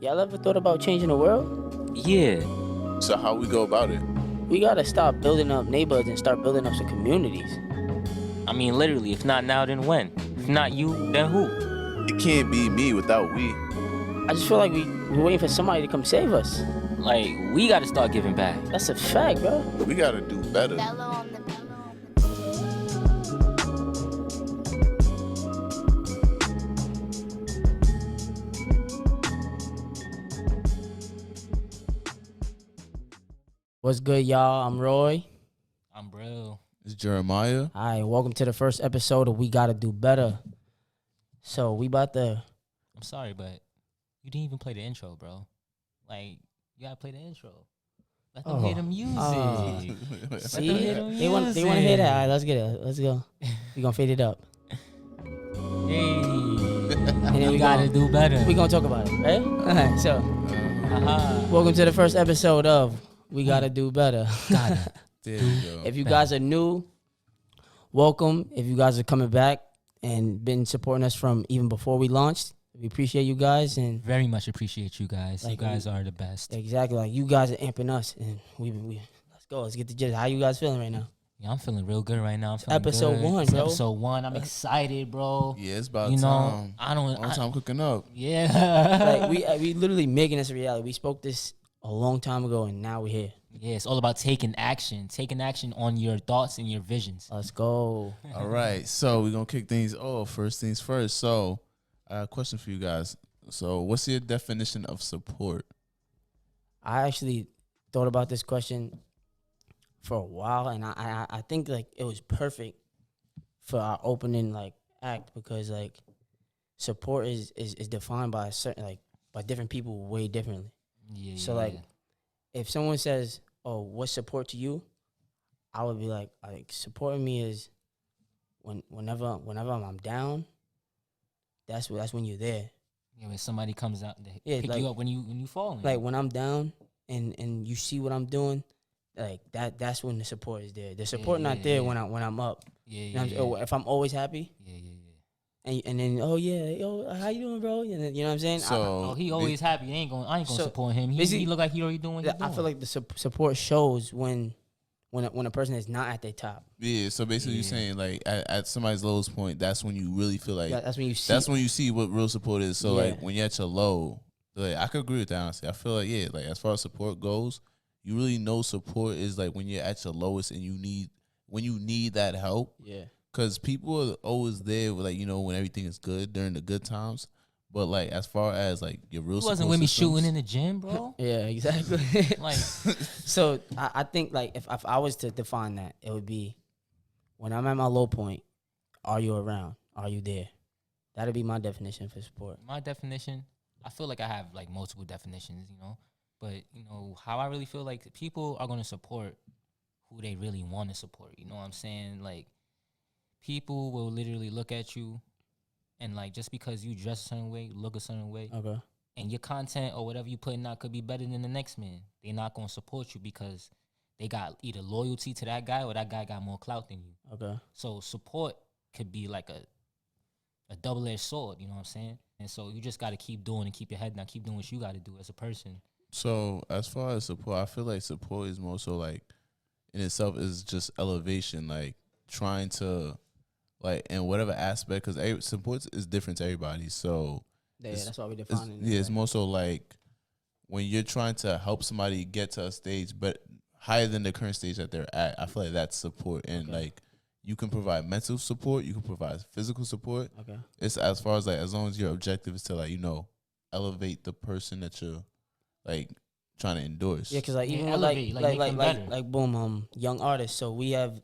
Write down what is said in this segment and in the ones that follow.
Y'all ever thought about changing the world? Yeah. So how we go about it? We gotta stop building up neighborhoods and start building up some communities. I mean, literally, if not now, then when? If not you, then who? It can't be me without we. I just feel like we're waiting for somebody to come save us. Like, we gotta start giving back. That's a fact, bro. We gotta do better. What's good, y'all? I'm Roy. I'm bro. It's Jeremiah. All right, welcome to the first episode of We Gotta Do Better. So we about to... I'm sorry, but you didn't even play the intro, bro. Like, you gotta play the intro. Let them hear the music. See? them hear the They want to hear that. All right, let's get it. Let's go. We gonna fade it up. Hey. And then we gotta do better. We gonna talk about it, right? All right, so welcome to the first episode of We Gotta Do Better. There you go. If you guys are new, welcome. If you guys are coming back and been supporting us from even before we launched, we appreciate you guys. And Very much appreciate you guys. Like, you guys are the best. exactly, like you guys are amping us, and we let's go. Let's get the gist. How you guys feeling right now? Yeah, I'm feeling real good right now. I'm feeling Episode good. 1, It's bro. Episode 1. I'm excited, bro. Yeah, it's about You know, time. I don't. Long time cooking up. Yeah. Like we literally making this a reality. We spoke this a long time ago, and now we're here. Yeah, it's all about taking action on your thoughts and your visions. Let's go. All right, so we're gonna kick things off. First things first. So, a question for you guys. So, what's your definition of support? I actually thought about this question for a while, and I think like it was perfect for our opening like act, because like support is defined by a certain, like, by different people way differently. Yeah. So like if someone says, "Oh, what's support to you?" I would be like supporting me is whenever I'm down. That's when you're there. Yeah, when somebody comes out, they pick like- you up when you falling. Like when I'm down and you see what I'm doing, like that's when the support is there. The support not there when I'm up. Yeah, You know what I'm saying? Or if I'm always happy, yeah. and then how you doing, bro? And then, you know what I'm saying? Oh, he always happy. I ain't gonna So, support him. He basically, look like he already doing what he's doing. I feel like the support shows when a person is not at their top. Yeah, so basically, you're saying like at somebody's lowest point, that's when you really feel like That's when you see. that's when you see what real support is. So Yeah. like when you're at your low, like I could agree with that honestly. I feel like like as far as support goes, you really know support is like when you're at your lowest and you need that help. Yeah. Because people are always there with, like, you know, when everything is good during the good times. But like as far as like your real He wasn't support with me systems, shooting in the gym, bro. Yeah, exactly. Like, So I think like if I was to define that, it would be when I'm at my low point, are you around? Are you there? That'd be my definition for support. my definition, I feel like I have like multiple definitions, you know. But you know how I really feel like people are gonna support who they really want to support. You know what I'm saying? Like, people will literally look at you, and like just because you dress a certain way, look a certain way, Okay. and your content or whatever you putting out could be better than the next man, they're not gonna support you because they got either loyalty to that guy or that guy got more clout than you. Okay. So support could be like a double-edged sword, you know what I'm saying? And so you just got to keep doing and keep your head down, keep doing what you got to do as a person. So as far as support, I feel like support is more so like in itself is just elevation, like trying to like in whatever aspect, because support is different to everybody. So Yeah, It's- that's why we define it. it's more so like when you're trying to help somebody get to a stage, but higher than the current stage that they're at. I feel like that's support, and Okay. like you can provide mental support, you can provide physical support. Okay. It's as far as like as long as your objective is to like, you know, elevate the person that you're like trying to endorse. Yeah, because like Yeah, even with elevate, like, make them better. like boom, young artists. So we have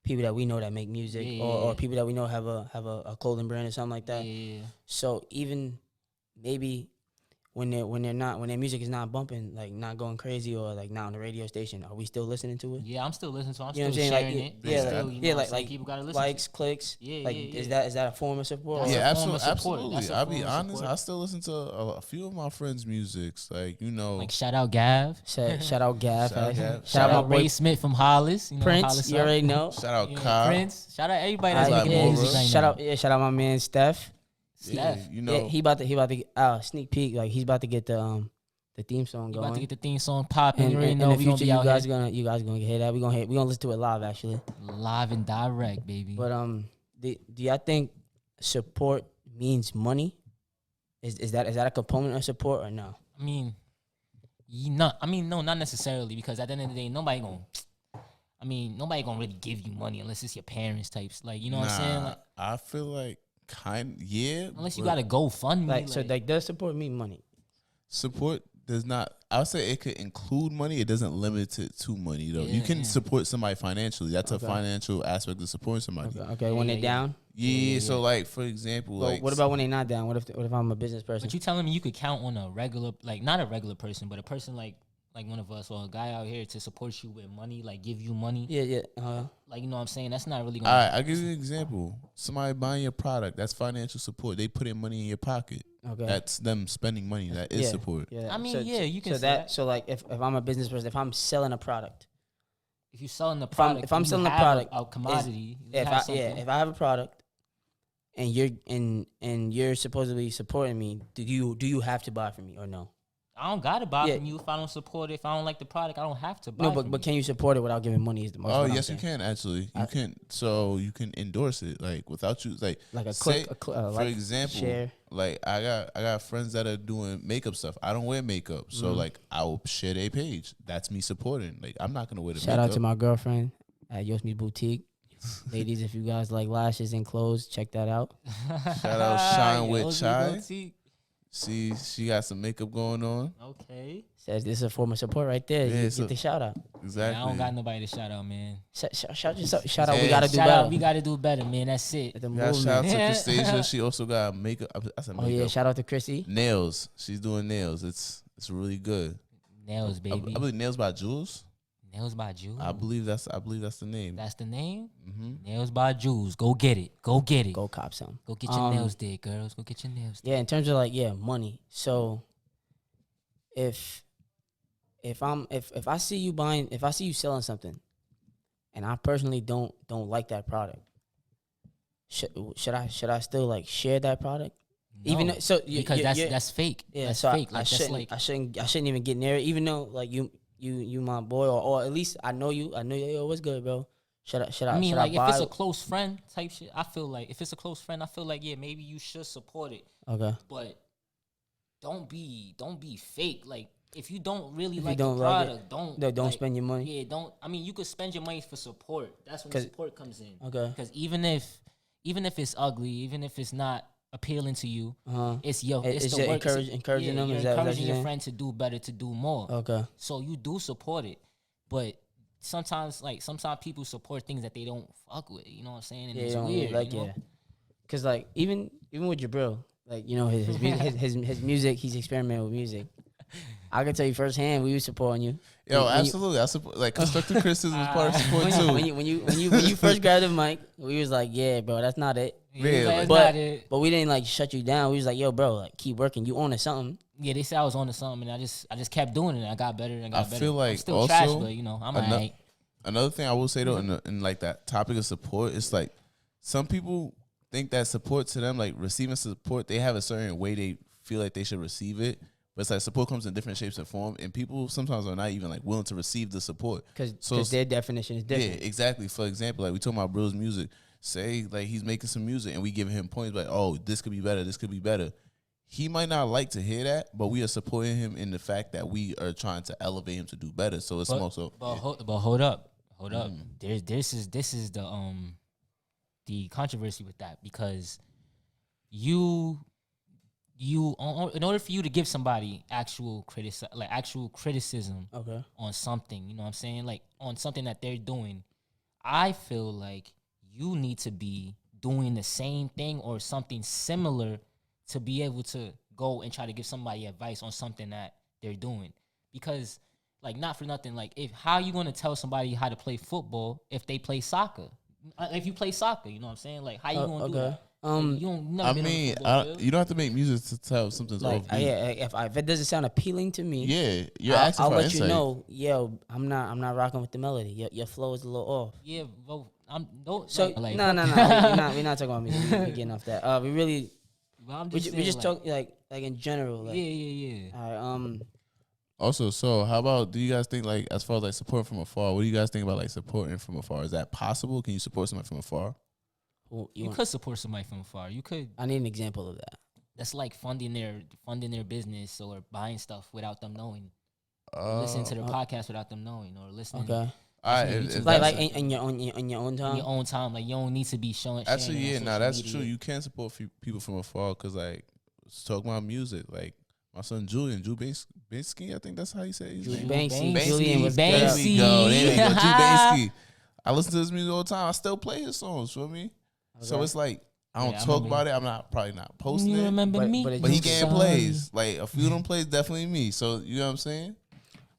people that we know that make music, Yeah, or yeah. people that we know have a clothing brand or something like that. Yeah. So even maybe when their music is not bumping, like not going crazy, or like not on the radio station, are we still listening to it? Yeah, I'm still listening to it. I'm You know what still I'm saying? sharing Like, it. yeah, Still, like, you know yeah, what I'm saying? like people gotta listen likes, clicks. Yeah, like yeah, is yeah. that a form of support? That's Or- a Yeah, form of absolutely. support. Absolutely. That's a I'll form be of honest. support. I still listen to a few of my friends' musics. Like, you know, Like, shout out Gav. Shout out Gav. Shout out Gav. Shout out my Ray boy Smith from Hollis. You know, Prince. Hollis You up. already know. shout out You know, Kyle. Prince. Shout out everybody that's Like making Mora. music right Shout now. out, shout out my man Steph. Yeah, Steph. you know, Yeah, he about to sneak peek. Like he's about to get the theme song You going. about to get the theme song popping. and You already in know the we gonna future, be you out guys here gonna hear that. We gonna listen to it live actually. live and direct, baby. But do y'all think support means money? Is that a component of support or no? I mean, no, not necessarily, because at the end of the day, nobody gonna really give you money unless it's your parents types. Like, you know what I'm saying? Like, I feel like yeah. unless you but got to GoFundMe. Like so, like does support mean money? support does not. I would say it could include money. It doesn't limit it to money though. You Yeah, can yeah. support somebody financially. That's Okay. a financial aspect of supporting somebody. Okay, when Yeah, they're yeah. down. Yeah, Yeah. So like for example, Well, like what about when they're not down? What if I'm a business person? But you telling me you could count on a regular, like not a regular person, but a person like one of us or a guy out here to support you with money, like give you money. Yeah. Like, you know what I'm saying? That's not really all gonna. right, I'll give you an example. Somebody buying your product, that's financial support. They put in money in your pocket. Okay. That's them spending money. That is yeah, support. Yeah. I mean, yeah, you can So say that that. so like if I'm a business person, if I'm selling a product, If you're selling the I'm- product, if I'm and you selling the have product, a commodity, you if have I if I have a product, and you're supposedly supporting me, do you have to buy from me or no? I don't gotta buy Yeah. from you if I don't support it. If I don't like the product, I don't have to buy. No, from but you. can you support it without giving money? Is the most. Oh what I'm yes, you saying. can actually. I- You can. So you can endorse it like without you like. Like a say, quick, for like example, share. like I got friends that are doing makeup stuff. I don't wear makeup, so Mm-hmm. like I will share their page. That's me supporting. Like I'm not gonna wear the Shout makeup. out to my girlfriend at Yosmi Boutique. Ladies, if you guys like lashes and clothes, check that out. Shout out Shine Yeah, with Ozzy Chai. Boutique. She got some makeup going on. Okay. Says this is a form of support right there. Yeah, You so- get the shout out. Exactly. Yeah, I don't got nobody to shout out, man. Shout out. We Yeah. gotta do Shout better. out, we gotta do better, man. That's it. The Yeah, shout out movement. to Yeah. Christasia. She also got makeup. I said Oh makeup. yeah, shout out to Chrissy. Nails. She's doing nails. It's really good. Nails, I baby. believe Nails by Jules. Nails by Jules. I believe that's the name. That's the name. Mm-hmm. Nails by Jules. Go get it. Go get it. Go cop some. Go get your nails did, girls. Go get your nails did. Yeah, in terms of like money. So if I see you buying, if I see you selling something, and I personally don't like that product, should I still like share that product? Even No, though, so because that's fake. yeah. That's So fake. I Like, that's shouldn't like I shouldn't even get near it. Even though like you my boy or at least I know you. Yo, what's good, bro? Should I? I mean, should like, I if it's buy? a close friend type shit, I feel like if it's a close friend, I feel like, yeah, maybe you should support it, Okay. but don't be fake. Like, if you don't really If you like don't the like it, product, don't Don't like, spend your money. Yeah, don't. I mean, you could spend your money for support. That's when 'Cause- support comes in. Okay. Because even if it's ugly, even if it's not appealing to you, it's your It's it's the just work. encouraging them. You're Is that what encouraging you're your saying? friend to do better, to do more. Okay. So you do support it, but sometimes people support things that they don't fuck with. You know what I'm saying? And Yeah, it's you don't weird. really like you know? yeah. Cause like even with Jabril, like his music, he's experimenting with music. I can tell you firsthand, we were supporting you. Yo, When you- absolutely. I support like constructive criticism is part of support When too. you first grabbed the mic, we was like, yeah, bro, that's not it. Yeah, Yeah, that's but- not it. But we didn't like shut you down. We was like, yo, bro, like keep working. You on to something. Yeah, they said I was on to something, and I just kept doing it. I got better and got I better. feel like I'm still also trash, but you know, I'm ano- alright. Another thing I will say though, in like that topic of support, it's like some people think that support to them, like receiving support, they have a certain way they feel like they should receive it. But it's like support comes in different shapes and form, and people sometimes are not even like willing to receive the support. Because So their definition is different. Yeah, exactly. For example, like we talking about Brill's music. Say like he's making some music and we giving him points like, oh, this could be better, this could be better. He might not like to hear that, but we are supporting him in the fact that we are trying to elevate him to do better. So it's more so. But hold up. This is the controversy with that, because you in order for you to give somebody actual criticism Okay. on something, you know what I'm saying, like on something that they're doing, I feel like you need to be doing the same thing or something similar to be able to go and try to give somebody advice on something that they're doing. Because, like, not for nothing, like, how you gonna tell somebody how to play football if they play soccer? If you play soccer, you know what I'm saying? Like, how you gonna do okay. that? Like, you don't never I been on the mean, football field. you don't have to make music to tell something's Like offbeat. if it doesn't sound appealing to me, Yeah, you're I'll, asking I'll for let insight. you know. Yo, I'm not rocking with the melody. Your flow is a little off. Yeah, well, I'm no. So like, no, we're not talking about music. We're getting off that. But I'm We just just, saying, talk like in general. Like, yeah. all right, Also, so how about, do you guys think, like, as far as like support from afar, what do you guys think about like supporting from afar? Is that possible? Can you support somebody from afar? You could support somebody from afar. You could. I need an example of that. That's like funding their business or buying stuff without them knowing. Listening to their podcast without them knowing, or listening. Okay. All right, Listening to if YouTube. Like that's in your own time. In your own time, like you don't need to be showing. actually, sharing it yeah, on no, social that's media. true. You can support people from afar because, like, let's talk about music. Like my son Julian, Drew Banksy, I think that's how you say his name. Banksy. Julian was There good. we go. There we go. Drew Banksy. I listen to his music all the time. I still play his songs. Feel me? So Okay. it's like I don't Yeah, I talk remember about it. I'm not probably not posting You it. remember But- me? but it But he just- getting Sorry. plays. Like a few of them plays, definitely me. So you know what I'm saying?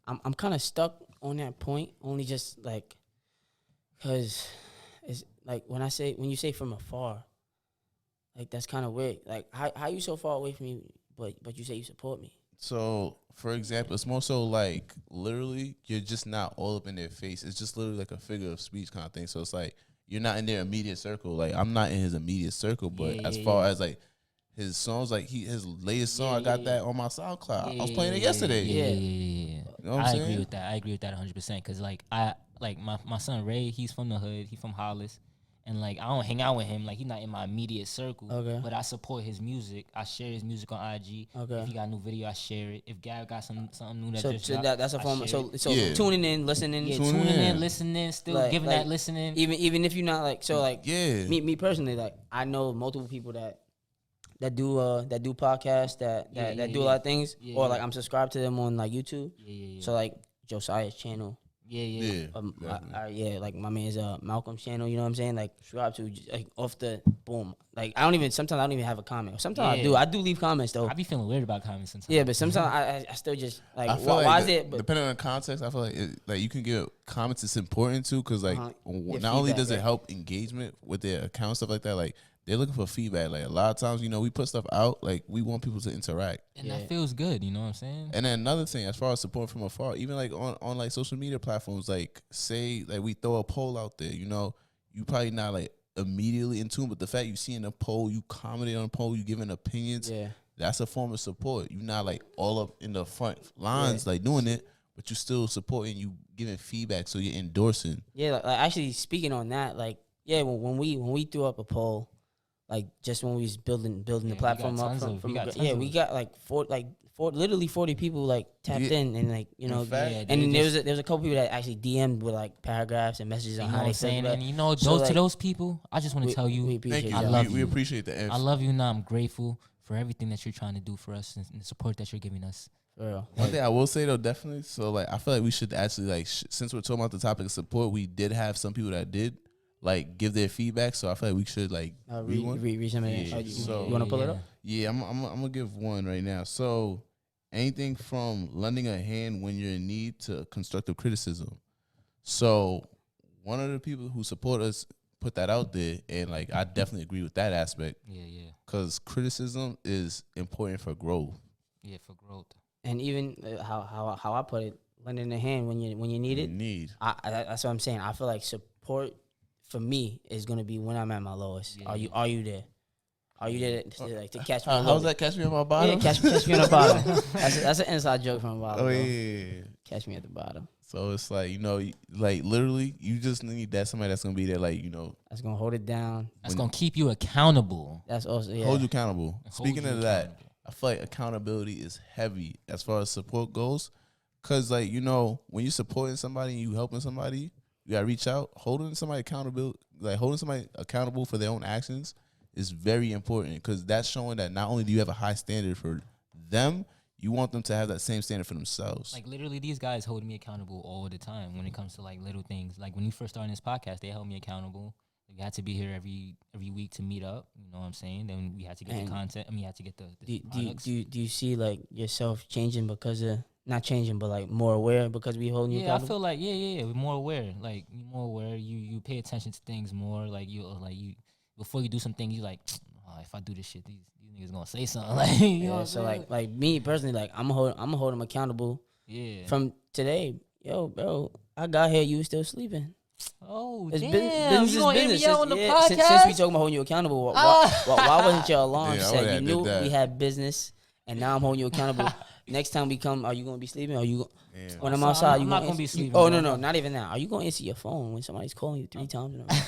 I'm kind of stuck on that point, only just like, cause it's like when you say from afar, like that's kind of weird. Like how you so far away from me, but you say you support me. So, for example, it's more so like literally you're just not all up in their face. It's just literally like a figure of speech kind of thing. So it's like you're not in their immediate circle. Like I'm not in his immediate circle, but Yeah, as yeah, far yeah. as like his songs, like his latest song, Yeah, I got yeah, that on my SoundCloud. I was Yeah, playing it yeah, yesterday. Yeah. You know what I'm I saying? agree with that. I agree with that 100%. Cause like my son Ray, he's from the hood. He from Hollis, and like I don't hang out with him. Like he's not in my immediate circle. Okay. But I support his music. I share his music on IG. Okay. If he got a new video, I share it. If Gab got something new that So, just so dropped, that's a I form. share So it. Yeah. tuning in, listening. Yeah, Tuning tuning in. in, listening, still Like- giving like, that listening. Even if you're not like Yeah. me personally, like I know multiple people that do podcasts that Yeah, do a lot of things, Yeah, or yeah. like I'm subscribed to them on like YouTube. Yeah. So like Josiah's channel, yeah. Yeah. yeah, like my man's Malcolm's channel. You know what I'm saying? Like subscribe to like off the boom. Like sometimes I don't even have a comment. Sometimes Yeah. I do leave comments though. I be feeling weird about comments sometimes. Yeah, but sometimes I still just like I feel why like is it? But depending on the context, I feel like like you can give comments. It's important too because like Get not only feedback, does it right? help engagement with their account, stuff like that. Like they're looking for feedback. Like a lot of times, we put stuff out. Like we want people to interact. And Yeah. that feels good. You know what I'm saying? And then another thing, as far as support from afar, even like on like social media platforms, like say like we throw a poll out there, you probably not like immediately in tune, but the fact you seeing the poll, you commenting on the poll, you giving opinions, yeah, that's a form of support. You're not like all up in the front lines like doing it, but you still supporting, you giving feedback, so you're endorsing. yeah. Like actually speaking on that, like yeah, when we threw up a poll, like just when we was building Yeah, the we platform got up tons from, of- from we got yeah, tons we of- got like literally 40 people like tapped Yeah. in and like In fact, Yeah, and they then there just- was a couple people that actually DM'd with like paragraphs and messages You on know how what they I'm feel saying? about And it. you know, So, to like, those people, I just want to tell you, we appreciate Thank you. y'all. I love we you. appreciate the I love you, and I'm grateful for everything that you're trying to do for us and the support that you're giving us. For real. One thing I will say though, definitely. So like, I feel like we should actually like, since we're talking about the topic of support, we did have some people that did like give their feedback. So I feel like we should like read one. Read some of that. Yeah, Oh, you so- want to pull it up? Yeah, I'm gonna give one right now. So anything from lending a hand when you're in need to constructive criticism. So one of the people who support us put that out there, and like I definitely agree with that aspect Yeah. because criticism is important for growth. Yeah, for growth. And even how I put it, lending a hand when you need it. That's what I'm saying. I feel like support for me is gonna be when I'm at my lowest. Yeah. Are you there? Are you there to catch me? How's that? Catch me on my bottom. Yeah, catch me on the bottom. That's an inside joke from the bottom. Oh bro. yeah. Catch me at the bottom. So it's like like literally, you just need that somebody that's gonna be there, like That's gonna hold it down. That's going to keep you accountable. That's also hold you accountable. Hold Speaking you of that, accountable. I feel like accountability is heavy as far as support goes. Cause like, when you're supporting somebody and you helping somebody, you gotta reach out. Holding somebody accountable for their own actions is very important. Cause that's showing that not only do you have a high standard for them, you want them to have that same standard for themselves. Like literally, these guys hold me accountable all the time when it comes to like little things. Like when you first started this podcast, they held me accountable. We had to be here every week to meet up. You know what I'm saying? Then we had to get And the content. I mean, we had to get the do products. you see like yourself changing because of not changing but like more aware because we holding you Yeah, I accountable? feel like we're more aware. Like you're more aware. You pay attention to things more. Like you before you do something, you like, oh, if I do this shit, these niggas gonna say something. Like you know what Yeah, I'm so saying? like me personally, like I'm gonna hold them accountable yeah. from today. Yo, bro, I got here, you was still sleeping. Oh, It's damn. business You is gonna air business. me out on the Yeah, podcast? since we talking about holding you accountable, why wasn't your alarm Yeah, I set? would've You did knew that. we had business, and now I'm holding you accountable. Next time we come, are you gonna be sleeping? Are you Yeah. when I'm So outside? I'm you not gonna gonna be answer- sleeping, Oh bro. no, not even that. Are you gonna answer your phone when somebody's calling you 3 times in a row?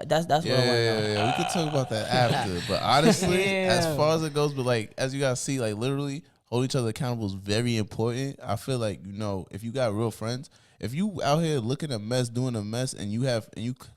That's what I want to know. Yeah. We could talk about that after. But honestly, as Damn. far as it goes, but like as you guys see, like literally hold each other accountable is very important. I feel like, you know, if you got real friends, if you out here looking a mess, doing a mess, and you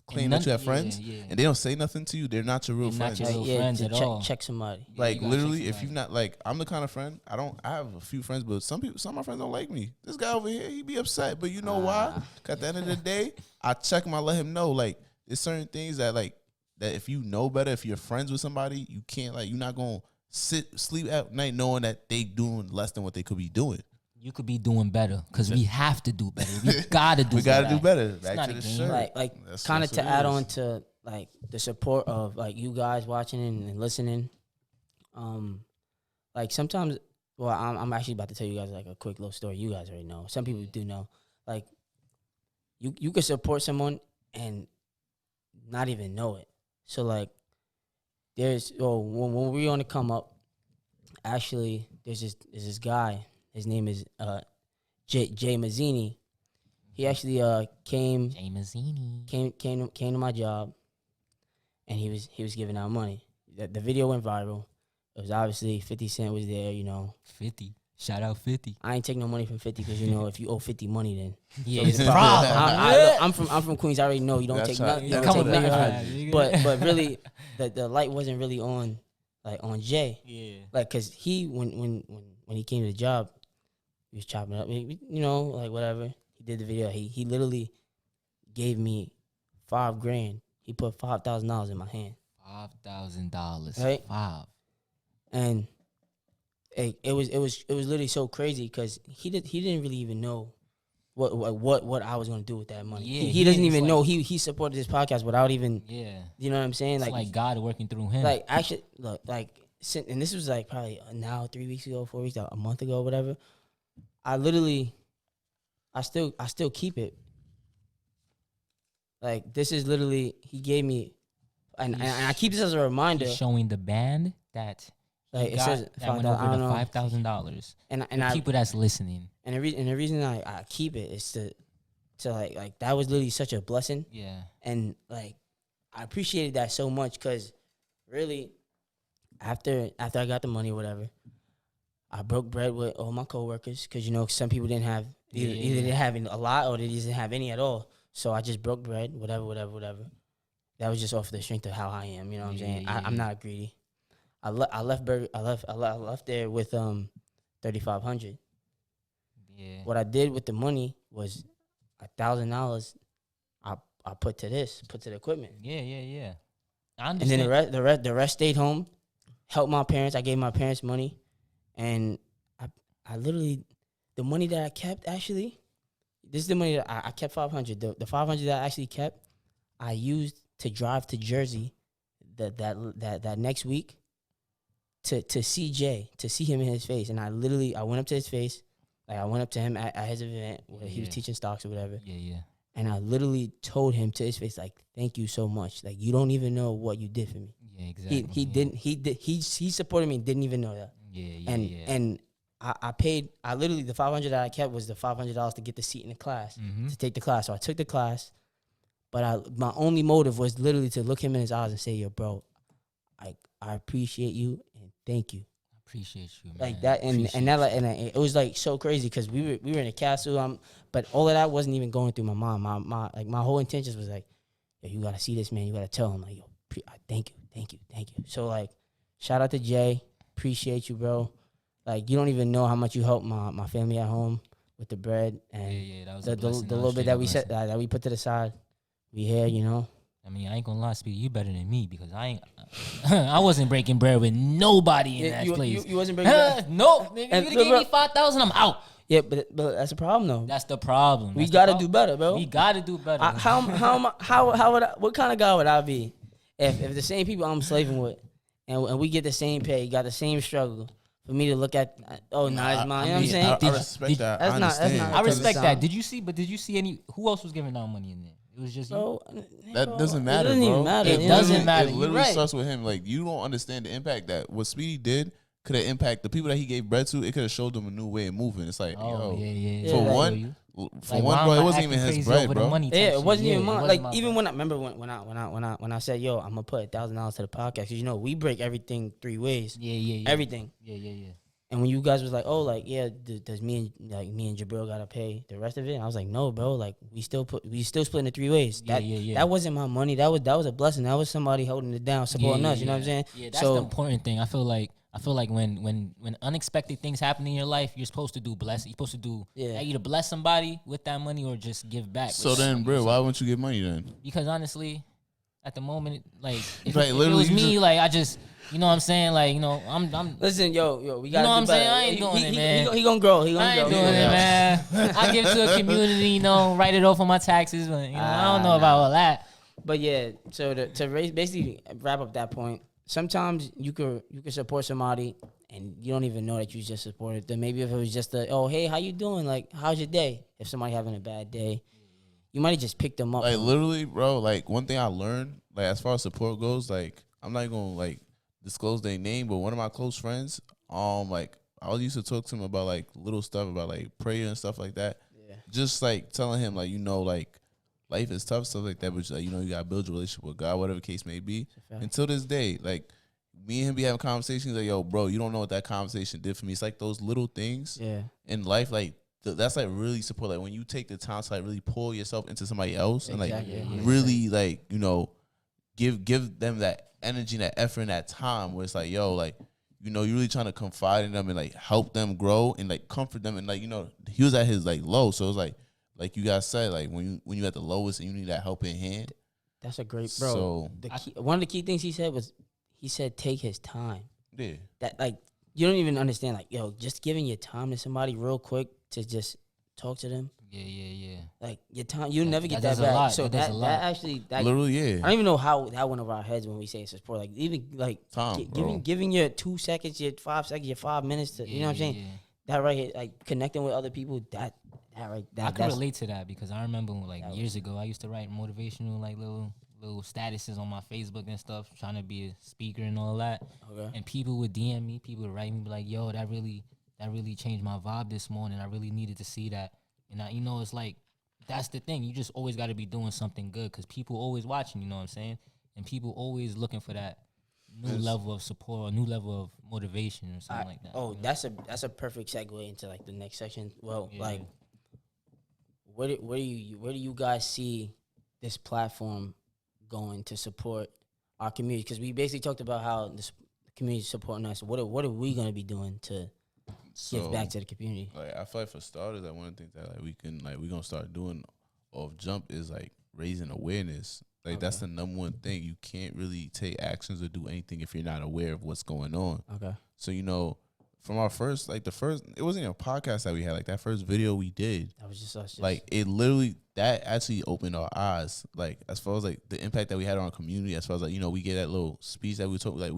claim that you have friends, and they don't say nothing to you, they're not your real They're not friends. your real Yeah, friends to at check, all. check somebody. Like you gotta literally, check if you're not like, I'm the kind of friend I have a few friends, but some of my friends don't like me. This guy over here, he be upset, but you know why? 'Cause at the end of the day, I check him. I let him know like there's certain things that like that if you know better, if you're friends with somebody, you can't like you're not gonna sleep at night knowing that they doing less than what they could be doing. You could be doing better because we have to do better. We gotta do. We gotta better. do better. It's Back not to a the game. shirt. Like That's kind of what to it add is. on to like the support of like you guys watching and listening. Like sometimes, well, I'm actually about to tell you guys like a quick little story. You guys already know. Some people do know. Like you could support someone and not even know it. So like when we on the come up, actually there's this guy. His name is Jay Mazzini. He actually came Jay Mazzini. came to my job, and he was giving out money. The video went viral. It was obviously 50 Cent was there. You know, 50. Shout out 50. I ain't taking no money from 50 because you know if you owe 50 money, then Yeah, so it's a look, problem. I'm from Queens. I already know you don't That's take how- nothing. You that's don't how take that nothing. happens. But really, the light wasn't really on Jay. Yeah. Like, cause he when he came to the job, he was chopping up. You know, like whatever. He did the video. He literally gave me $5,000. He put $5,000 in my hand, $5,000. Right? 5. and it was literally so crazy because he didn't really even know what I was gonna do with that money. Yeah, he doesn't it's even like- know he supported this podcast without even Yeah. you know what I'm saying. It's like God working through him. Like actually, look, like, and this was like probably now 3 weeks ago, 4 weeks, a month ago, whatever. I still keep it. Like this is literally he gave me, and I keep this as a reminder. He's showing the band that Like he it got says that went $5,000. over I don't the know. $5,000. And The people that's listening. the reason I keep it is to like that was literally such a blessing, Yeah. and like I appreciated that so much because really after I got the money or whatever, I broke bread with all my coworkers because you know some people didn't have either Yeah. they didn't have a lot or they didn't have any at all. So I just broke bread, whatever. That was just off the strength of how I am. You know what I'm saying? I'm not greedy. I left there with $3,500. Yeah. What I did with the money was $1,000. I put to the equipment. Yeah. I And understand. then the rest stayed home, helped my parents. I gave my parents money, and I literally the money that I kept actually, this is the money that I kept $500. The $500 that I actually kept, I used to drive to Jersey, that next week, to see Jay, to see him in his face, and I went up to his face, like I went up to him at his event where he was Yeah. teaching stocks or whatever. Yeah. And I literally told him to his face, like, thank you so much. Like, you don't even know what you did for me. Yeah, exactly. He supported me and didn't even know that. Yeah. And I paid, literally, the $500 that I kept was the $500 to get the seat in the class, Mm-hmm. to take the class. So I took the class, but my only motive was literally to look him in his eyes and say, yo, bro, I appreciate you and thank you. Appreciate you, man. Like that, and that, like, and it was like so crazy because we were in a castle. But all of that wasn't even going through my mind. My whole intentions was like, yo, you gotta see this man. You gotta tell him like, yo, thank you. So like, shout out to Jay. Appreciate you, bro. Like you don't even know how much you helped my family at home with the bread and Yeah, that was the a blessing. the That was little bit straight that up we set blessing. that we put to the side. We here, you know. I mean, I ain't gonna lie, Speedy, you better than me because I wasn't breaking bread with nobody in that place. You wasn't breaking bread. Nope, nigga, And you look, gave me 5,000, I'm out. Yeah, but that's a problem though. That's the problem. We That's the gotta problem. do better, bro. We gotta do better. How would what kind of guy would I be if the same people I'm slaving with and we get the same pay, got the same struggle for me to look at? Oh, no, it's mine. You know what I'm saying? I respect that. That's I not- that's understand. not- I respect Sound. that. Did you see any? Who else was giving out money in there? It was just you. Bro, That doesn't It matter, doesn't bro. even matter. It you know what I'm doesn't saying? matter. It You're literally right. starts with him. Like, you don't understand the impact that what Speedy did could have impacted the people that he gave bread to. It could have showed them a new way of moving. It's like, Oh yo, yeah. for Yeah, like- one, Like, bro, why it am I wasn't acting even his crazy bread, over the bro. money type Yeah, it shit? wasn't even it mine. wasn't Like my even bread. when I said, yo, I'm gonna put $1,000 to the podcast, because you know we break everything 3 ways, Yeah. everything. Yeah. And when you guys was like, oh, like yeah, does me and Jabril gotta pay the rest of it? And I was like, no, bro. Like we still splitting it 3 ways. Yeah. That wasn't my money. That was a blessing. That was somebody holding it down, supporting us. You know what I'm saying? Yeah, that's So the important thing. I feel like when unexpected things happen in your life, you're supposed to do bless. You're supposed to do either bless somebody with that money or just give back. So with then, that bro, money. why wouldn't you get money then? Because honestly, at the moment, like if, Right, if it literally, was you me, just- like I just, you know what I'm saying, like, you know, I'm listen, yo, we got. know what I'm saying? I ain't doing it, man. He gonna grow. He gonna I ain't grow. doing it, man. I give to a community, you know, write it off on my taxes, but you know, I don't know about all that. But yeah, so to raise, basically wrap up that point. Sometimes you could support somebody and you don't even know that you just supported them. Maybe if it was just oh hey, how you doing? Like, how's your day? If somebody having a bad day, you might have just picked them up. Like, literally, bro, like, one thing I learned, like, as far as support goes, like, I'm not gonna, like, disclose their name, but one of my close friends, like, I used to talk to him about, like, little stuff, about, like, prayer and stuff like that. Yeah. Just, like, telling him, like, you know, like, life is tough, stuff like that, but, like, you know, you gotta build your relationship with God, whatever the case may be. Until this day, like, me and him be having conversations, like, yo, bro, you don't know what that conversation did for me. It's like those little things in life, like, that's like really support. Like when you take the time to like really pull yourself into somebody else and like really like, you know, give them that energy and that effort and that time where it's like, yo, like, you know, you're really trying to confide in them and like help them grow and like comfort them. And like, you know, he was at his like low. So it was like you guys said, like when you at the lowest and you need that helping hand. That's a great, bro. So one of the key things he said was, he said, take his time. yeah. That like, you don't even understand, like, yo, just giving your time to somebody real quick to just talk to them. Yeah. Like your time, you'll never get that that does a back. lot. So That does a lot. that actually, that, Literally, I yeah. don't even know how that went over our heads when we say support. Like even like Time, bro. giving your 2 seconds, your 5 seconds, your 5 minutes to, you know what I'm saying? Yeah. That right here, like connecting with other people, that right, I can that's relate to that because I remember like years ago, I used to write motivational like little statuses on my Facebook and stuff, trying to be a speaker and all that. Okay. And people would DM me, people would write me, be like, "Yo, that really changed my vibe this morning. I really needed to see that." And you know, it's like that's the thing. You just always got to be doing something good because people always watching. You know what I'm saying? And people always looking for that new level of support, or new level of motivation, or something like that. Oh, you know? that's a perfect segue into like the next section. Well, Yeah. like, where do you guys see this platform going to support our community? Because we basically talked about how the community is supporting us. What are we gonna be doing to give back to the community? Like I feel like for starters, like one of the things that like we're gonna start doing off jump is like raising awareness. Like that's the number one thing. You can't really take actions or do anything if you're not aware of what's going on. Okay. So you know, from our first, like it wasn't even a podcast that we had. Like that first video we did, That was just us. like it literally that actually opened our eyes. Like as far as like the impact that we had on our community. As far as like, you know, we get that little speech that we took. Like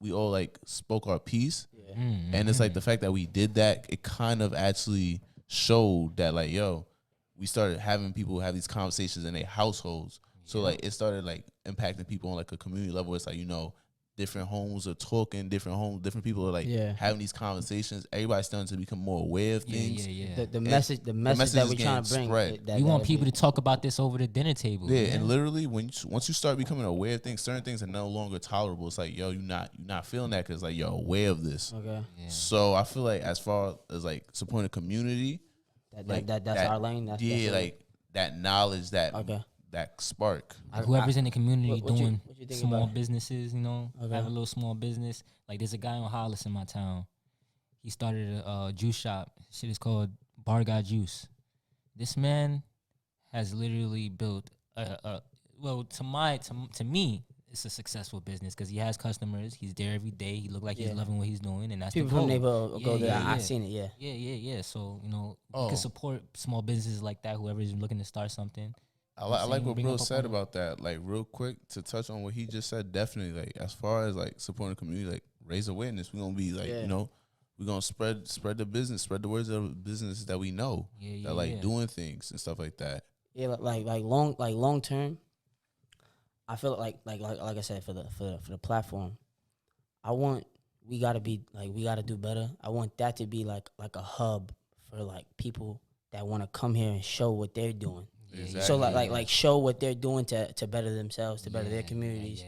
we all like spoke our piece. Mm-hmm. And it's like the fact that we did that, it kind of actually showed that like, yo, we started having people have these conversations in their households. So like it started like impacting people on like a community level. It's like, you know, different homes are talking, different people are like having these conversations. Everybody's starting to become more aware of things. The message that we're trying to bring. We want people to talk about this over the dinner table. Yeah, and literally once you start becoming aware of things, certain things are no longer tolerable. It's like, yo, you're not feeling that because like you're aware of this. Okay. Yeah. So I feel like as far as like supporting the community, That's our lane. That's like that knowledge, that spark. Whoever's in the community what doing you think small about? businesses, you know, have a little small business. Like there's a guy on Hollis in my town. He started a juice shop. Shit is called Bar God Juice. This man has literally built to me, it's a successful business because he has customers. He's there every day. He look like he's loving what he's doing, and that's people the goal. from the neighborhood go there. Yeah. I've seen it. Yeah. So you know, you can support small businesses like that. Whoever's looking to start something. I like what Bro said about that. Like real quick to touch on what he just said. Definitely, like as far as like supporting the community, like raise awareness. We're gonna be like, you know, we're gonna spread the business, spread the words of businesses that we know that like doing things and stuff like that. Yeah, long term. I feel like I said, for the platform, I want we gotta be like we gotta do better. I want that to be like a hub for like people that want to come here and show what they're doing. Exactly. So like show what they're doing to better themselves, to better their communities.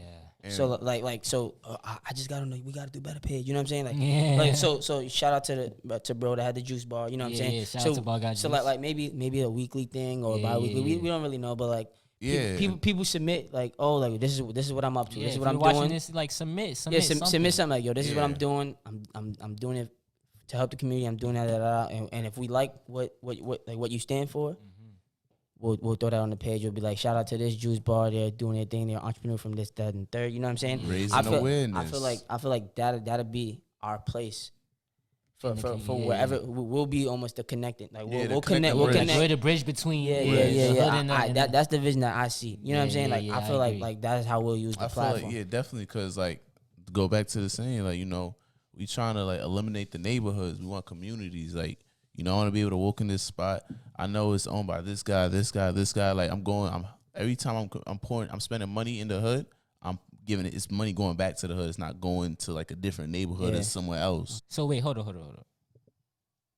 So I just gotta know we gotta do better, Paige. You know what I'm saying? Like so shout out to bro that had the juice bar. You know what I'm saying? Yeah, shout out to Bar Got So Juice. like maybe a weekly thing or bi-weekly. We don't really know, but like Yeah. people submit like, oh, like this is what I'm up to. Yeah, This is if what I'm you're watching doing. this, like submit Yeah, something. submit something like, yo, this is what I'm Yeah. doing. I'm doing it to help the community. I'm doing that, and if we like what you stand for, we'll throw that on the page. We'll be like, shout out to this juice bar. They're doing their thing. They're an entrepreneur from this, that, and third. You know what I'm saying? Raising I feel awareness. I feel like that'll be our place for In the wherever we'll be almost the connecting. Like Yeah, we'll the connect. connecting We'll bridge. connect. We're the bridge between Yeah. the hood and That's the vision that I see. You know what I'm saying? Yeah, Like yeah, I feel I like agree. that's how we'll use the I feel platform. like, yeah, definitely, because like go back to the saying, like, we trying to like eliminate the neighborhoods. We want communities. Like, I want to be able to walk in this spot. I know it's owned by this guy, this guy, this guy. Like every time I'm spending money in the hood, I'm giving it's money going back to the hood. It's not going to like a different neighborhood Yeah. or somewhere else. So wait, hold on.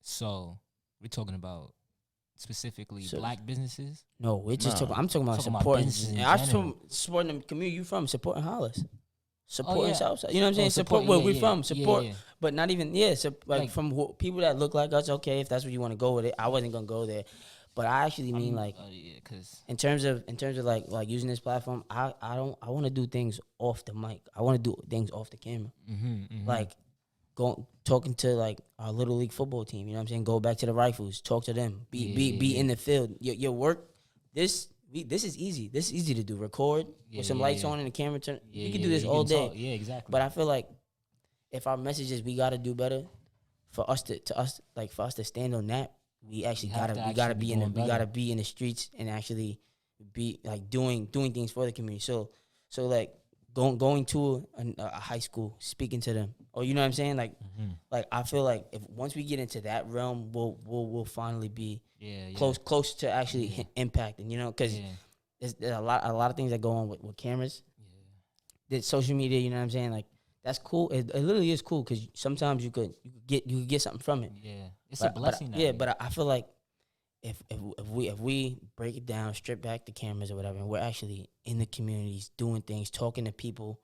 So we're talking about specifically So- black businesses. No, we're just Nah. talking. I'm talking about Talking about supporting. businesses in I'm general. supporting the community you from, supporting Hollis, supporting yeah. Southside. You know what I'm saying? Support yeah, where we're yeah, from. yeah, Support, yeah. but not even like from people that look like us. Okay, if that's where you want to go with it, I wasn't gonna go there, but I actually mean like because in terms of like using this platform. I want to do things off the mic. I want to do things off the camera. Like talking to like our little league football team. You know what I'm saying? Go back to the Rifles, talk to them, be in the field. Your work. This is easy. This is easy to do. Record with some lights on and the camera turn. You can do this all day. Yeah, exactly. But I feel like if our message is we gotta do better, for us to stand on that, we actually have to gotta actually be be in the doing we gotta better. be in the streets and actually be like doing things for the community. So like going to a high school, speaking to them, or you know what I'm saying, like I feel like if once we get into that realm, we'll finally be close to actually impacting, because there's a lot of things that go on with cameras, that social media, you know what I'm saying, like that's cool. It literally is cool because sometimes you could get something from it. Yeah, it's a blessing. But I feel like if we break it down, strip back the cameras or whatever, and we're actually in the communities doing things, talking to people,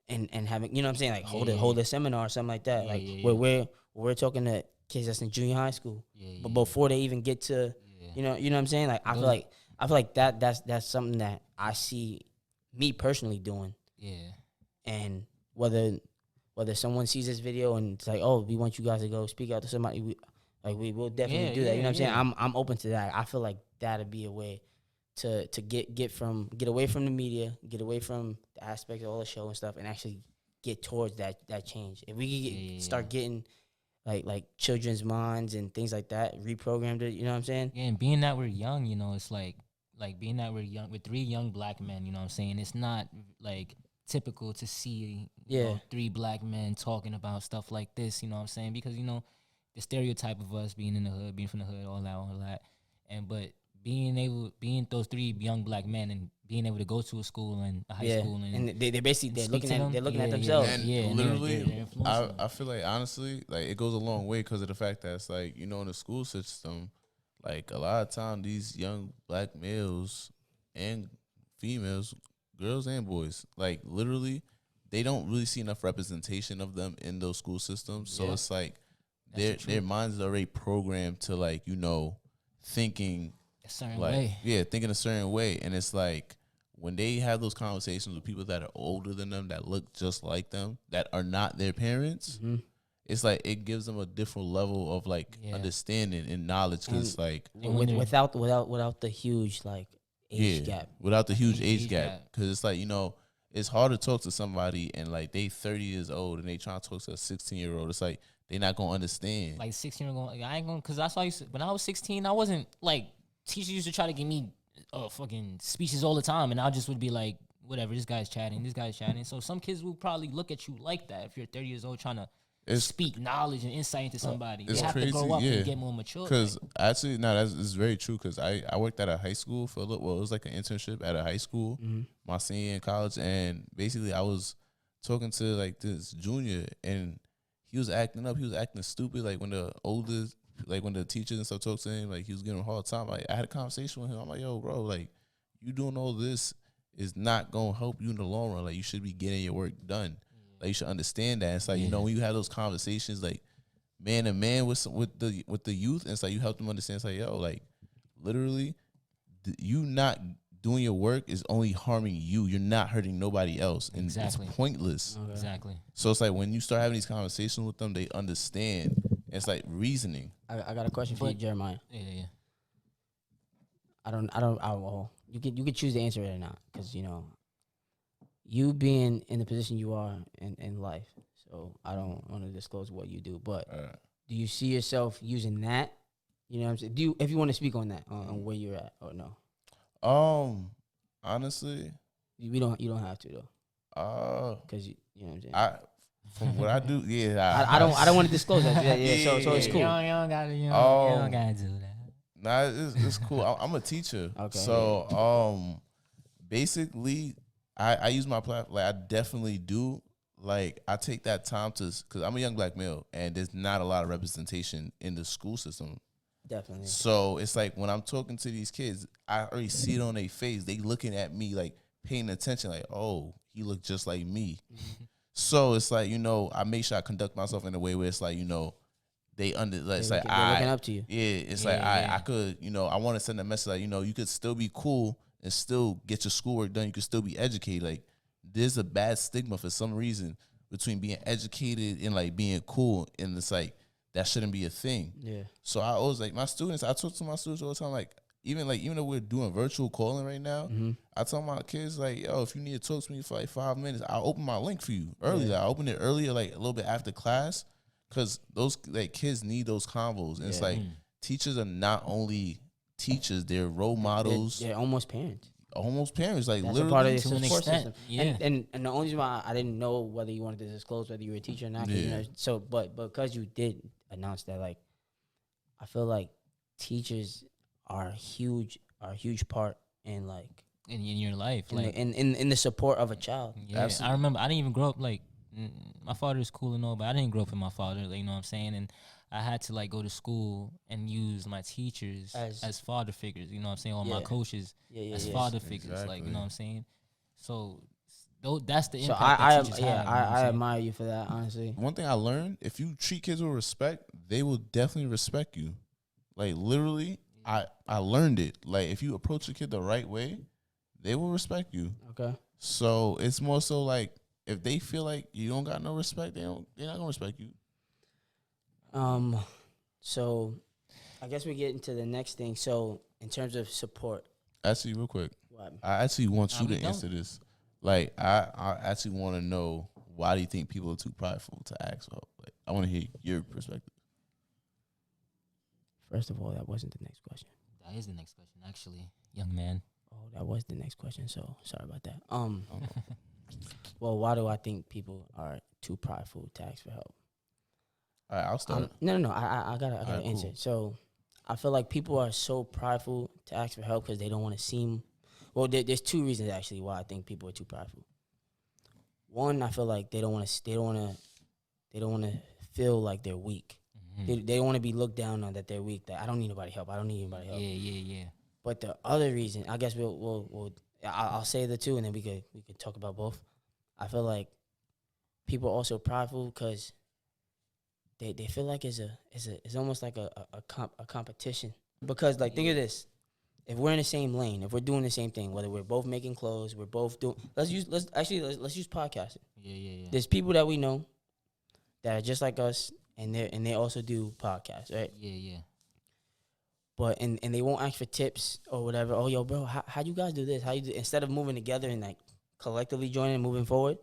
and having, you know what I'm saying, like hold a seminar or something like that, where we're talking to kids that's in junior high school, but before they even get to, you know what I'm saying, like I feel like that's something that I see me personally doing. Yeah, And whether someone sees this video and it's like, oh, we want you guys to go speak out to somebody, we will definitely do that. You know what I'm saying? I'm open to that. I feel like that'd be a way to get away from the media, get away from the aspect of all the show and stuff, and actually get towards that change. If we could start getting like children's minds and things like that reprogrammed, you know what I'm saying? Yeah, and being that we're young, it's like being that we're young, we're three young black men, you know what I'm saying? It's not like typical to see three black men talking about stuff like this, you know what I'm saying? Because the stereotype of us being in the hood, being from the hood, all that, but being those three young black men and being able to go to a school and a high school and they're basically speak to they're looking them. at themselves. And and literally, they're influencing I feel like honestly, like it goes a long way because of the fact that it's like, in the school system, like a lot of time these young black males and females, girls and boys, like literally, they don't really see enough representation of them in those school systems. So it's like their minds are already programmed to like, thinking a certain like way. thinking a certain way. And it's like when they have those conversations with people that are older than them, that look just like them, that are not their parents, it's like it gives them a different level of like understanding and knowledge. Because like without the huge like age gap, without the huge age gap, because it's like it's hard to talk to somebody and like they 30 years old and they trying to talk to a 16-year-old. It's like they not gonna understand. Like 16-year-old, I ain't gonna, because that's why when I was 16, I wasn't like, teachers used to try to give me fucking speeches all the time, and I just would be like, whatever, this guy's chatting. So some kids will probably look at you like that if you're 30 years old trying to It's speak knowledge and insight into somebody. it's They have to grow crazy, up yeah. and get more mature. because actually, no, that's it's very true. Because I worked at a high school for a little. Well, it was like an internship at a high school, my senior year in college, and basically I was talking to like this junior, and he was acting up. He was acting stupid. Like when the teachers and stuff talked to him, like he was giving him a hard time. Like I had a conversation with him. I'm like, yo, bro, like you doing all this is not gonna help you in the long run. Like you should be getting your work done. Like you should understand that. It's like you know when you have those conversations, like man to man with the youth, and it's like you help them understand. It's like yo, like literally, you not doing your work is only harming you. You're not hurting nobody else, and Exactly. it's pointless. Okay. Exactly. So it's like when you start having these conversations with them, they understand. It's like reasoning. I got a question for you, Jeremiah. Yeah. Well, you could choose to answer it or not, because you know, you being in the position you are in life. So I don't want to disclose what you do, but do you see yourself using that? You know what I'm saying? If you want to speak on that, on where you're at, or no? Honestly, You don't have to though, because you know what I'm saying. From what I do, I don't want to disclose that. Yeah. So it's cool. You don't gotta do that. Nah, it's cool. I'm a teacher. Okay. So basically, I use my platform. Like I definitely do. Like I take that time because I'm a young black male, and there's not a lot of representation in the school system. Definitely. So it's like when I'm talking to these kids, I already see it on their face. They looking at me like paying attention. Like, oh, he look just like me. So it's like, you know, I make sure I conduct myself in a way where it's like, you know, it's like they're looking up to you. Yeah, it's like I could, you know, I want to send a message like, you know, you could still be cool and still get your schoolwork done. You could still be educated. Like there's a bad stigma for some reason between being educated and like being cool, and it's like that shouldn't be a thing. Yeah. So I always like I talk to my students all the time, like even though we're doing virtual calling right now, I tell my kids like, yo, if you need to talk to me for like 5 minutes, I'll open my link for you early. Like, I open it earlier, like a little bit after class, because those like kids need those convos. And it's like teachers are not only teachers; they're role models. They're almost parents. Almost parents, like That's literally a part of to the an support extent, system. yeah. And the only reason why I didn't know whether you wanted to disclose whether you were a teacher or not, 'cause, you know, so but because you did announce that, like, I feel like teachers are a huge part in like In your life, in, like the, in the support of a child. yeah. Absolutely. I remember I didn't even grow up like my father is cool and all, but I didn't grow up with my father. Like, you know what I'm saying? And I had to like go to school and use my teachers as father figures. You know what I'm saying? Or my coaches as father figures. Like, you know what I'm saying? So that's the impact. So that teachers have, you know what I'm I saying? admire you for that, honestly. One thing I learned: if you treat kids with respect, they will definitely respect you. Like literally, I learned it. Like if you approach a kid the right way, they will respect you. Okay. So it's more so like if they feel like you don't got no respect, they're not gonna respect you. So I guess we get into the next thing. So in terms of support, Actually, real quick, what? I actually want you we to don't. answer this. Like I actually want to know, why do you think people are too prideful to ask for help? Like I want to hear your perspective. First of all, that wasn't the next question. That is the next question, actually, young man. Oh, that was the next question. So sorry about that. Well, why do I think people are too prideful to ask for help? All right, I'll start. No. I gotta Alright, answer. cool. So I feel like people are so prideful to ask for help because they don't want to seem. Well, there's two reasons actually why I think people are too prideful. One, I feel like they don't want to feel like they're weak. They don't want to be looked down on that they're weak. That I don't need anybody help. I don't need anybody help. Yeah. But the other reason, I guess I'll say the two, and then we could talk about both. I feel like people are also prideful because they feel like it's almost like a competition. Because like think of this, if we're in the same lane, if we're doing the same thing, whether we're both making clothes, we're both doing. Let's use podcasting. Yeah. There's people that we know that are just like us, and they also do podcasts, right? Yeah. But and they won't ask for tips or whatever. Oh, yo, bro, how you guys do this? How you do, instead of moving together and like collectively joining and moving forward?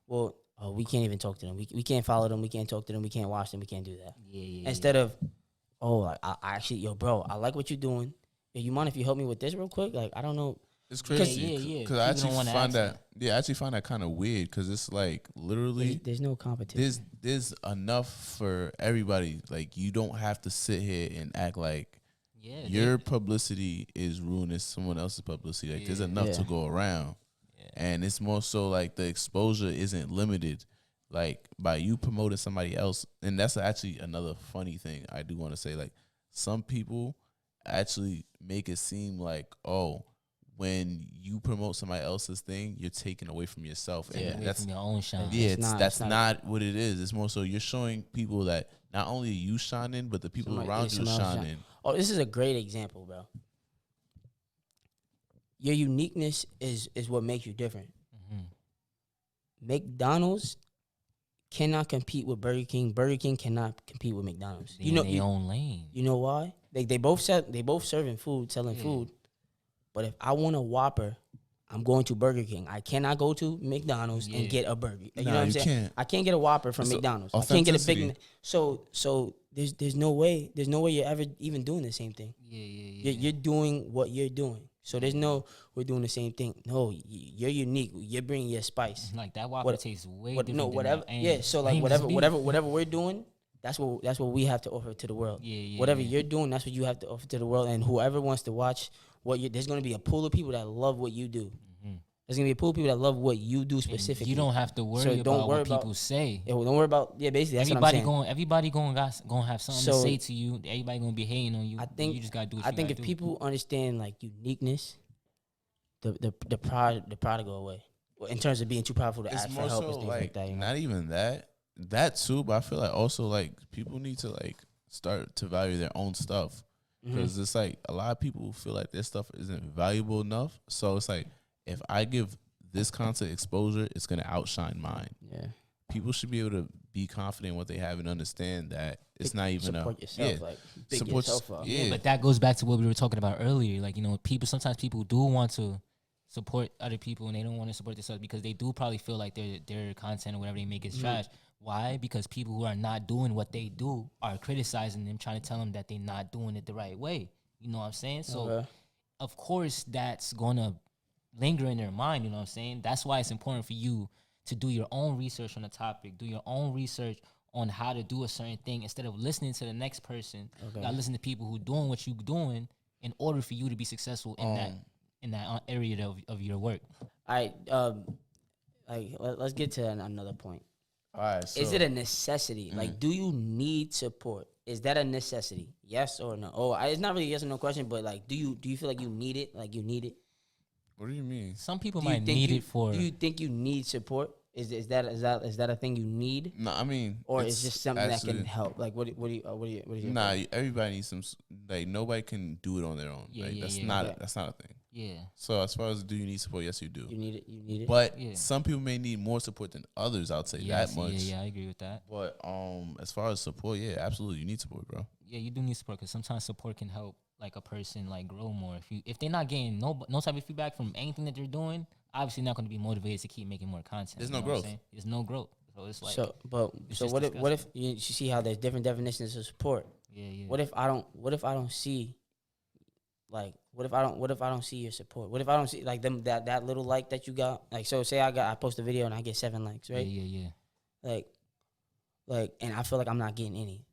Well, we can't even talk to them. We can't follow them. We can't talk to them. We can't watch them. We can't do that. Yeah. Instead of, like, I actually, yo, bro, I like what you're doing. Yo, you mind if you help me with this real quick? Like, I don't know. It's crazy. yeah. Because I People don't actually wanna find ask that. Yeah, I actually find that kind of weird. Because it's like literally There's no competition. there's enough for everybody. Like you don't have to sit here and act like Yeah, your publicity is ruining someone else's publicity. Like there's enough to Yeah. go around. And it's more so like the exposure isn't limited, like by you promoting somebody else. And that's actually another funny thing I do want to say. Like some people actually make it seem like, oh, when you promote somebody else's thing, you're taking away from yourself. And away that's from your own shine. yeah, It's not- that's it's not what it is. It's more so you're showing people that not only are you shining, but the people Somebody- around you are somebody else shining. Oh, this is a great example, bro. Your uniqueness is what makes you different. Mm-hmm. McDonald's cannot compete with Burger King. Burger King cannot compete with McDonald's. They in their own lane. You know why? They both serving food, selling food. But if I want a Whopper, I'm going to Burger King. I cannot go to McDonald's and get a burger. You know what I'm saying? Can't. I can't get a Whopper from It's McDonald's. I can't get a Big authenticity. Mac. So there's no way you're ever even doing the same thing. Yeah. You're doing what you're doing. So there's no we're doing the same thing. No, you're unique. You're bringing your spice. Like that Whopper tastes way different. No, than whatever. that Yeah. So like Angus beef. whatever we're doing, that's what we have to offer to the world. Whatever you're doing, that's what you have to offer to the world. And whoever wants to watch there's going to be a pool of people that love what you do. There's going to be a pool of people that love what you do specifically. You don't have to worry So don't about worry what about- people say. Yeah, well, don't worry about basically that's what I'm saying. Everybody going have something to So- say to you. Everybody gonna be hating on you. I think you just gotta do what I you think if gotta do. people understand like uniqueness, the pride go away. Well, in terms of being too powerful to It's ask for more help and so things like like that. You know? not even that too, but I feel like also like people need to like start to value their own stuff because it's like a lot of people feel like their stuff isn't valuable enough. So it's like if I give this content exposure, it's gonna outshine mine. Yeah. People should be able to be confident in what they have and understand that it's not even Support yourself. Like big Support yourself up. yeah. But that goes back to what we were talking about earlier. Like, sometimes people do want to support other people and they don't want to support themselves because they do probably feel like their content or whatever they make is trash. Why? Because people who are not doing what they do are criticizing them, trying to tell them that they're not doing it the right way. You know what I'm saying? So, Okay. of course, that's going to linger in their mind. You know what I'm saying? That's why it's important for you to do your own research on the topic, do your own research on how to do a certain thing instead of listening to the next person. You gotta listen to people who doing what you doing in order for you to be successful in that area of your work. All right. Let's get to another point. All right. So Is it a necessity? Like, do you need support? Is that a necessity? Yes or no? Oh, it's not really a yes or no question, but like, do you feel like you need it? Like, you need it? what do you mean? Some people Do you might think need you- it for. Do you think you need support? Is that a thing you need, No, I mean, or is just something that actually- can help? Like, what do you? Nah, everybody needs some. Like nobody can do it on their own. Yeah, like, yeah, that's yeah. not Okay. that's not a thing. Yeah. So as far as do you need support? Yes, you do. You need it. You need it. But Yeah. some people may need more support than others. I'd say Yes, that much. Yeah, I agree with that. But as far as support, yeah, absolutely, you need support, bro. Yeah, you do need support because sometimes support can help like a person like grow more. If they're not getting no type of feedback from anything that they're doing, obviously not going to be motivated to keep making more content. There's you no know what I'm growth. saying? There's no growth. So it's like so it's so just what if you see how there's different definitions of support? yeah. What if I don't see, like, what if I don't see your support? What if I don't see like them that little like that you got? Like, so say I post a video and I get 7 likes, right? Yeah. Like, and I feel like I'm not getting any.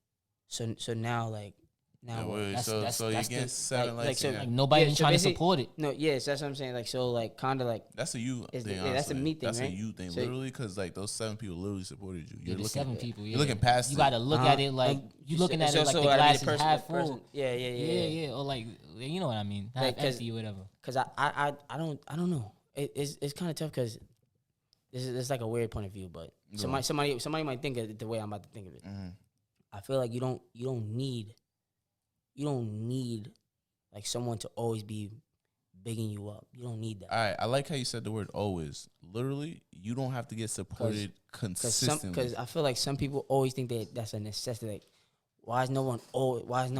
So now what? So you get 7 like, likes. so, and Like that- nobody Yeah, even so trying to basically- support it. No, yes, that's what I'm saying. Like, so like kind of like that's a you It's- thing. yeah, that's a honestly. me thing, That's right? a you thing, So- literally, because like those 7 people literally supported you. Yeah, You're the looking. 7 people. Yeah. looking past You it. got to look at it like you looking at it like the glass is half full. Yeah. Yeah. Or like you know what I mean, half Like, 'cause- empty or whatever. Cause I don't know. It's kind of tough because it's like a weird point of view, but somebody might think of it the way I'm about to think of it. I feel like you don't need like someone to always be bigging you up. You don't need that. All right, I like how you said the word always. Literally, you don't have to get supported consistently. Because I feel like some people always think that that's a necessity. Like, why is no one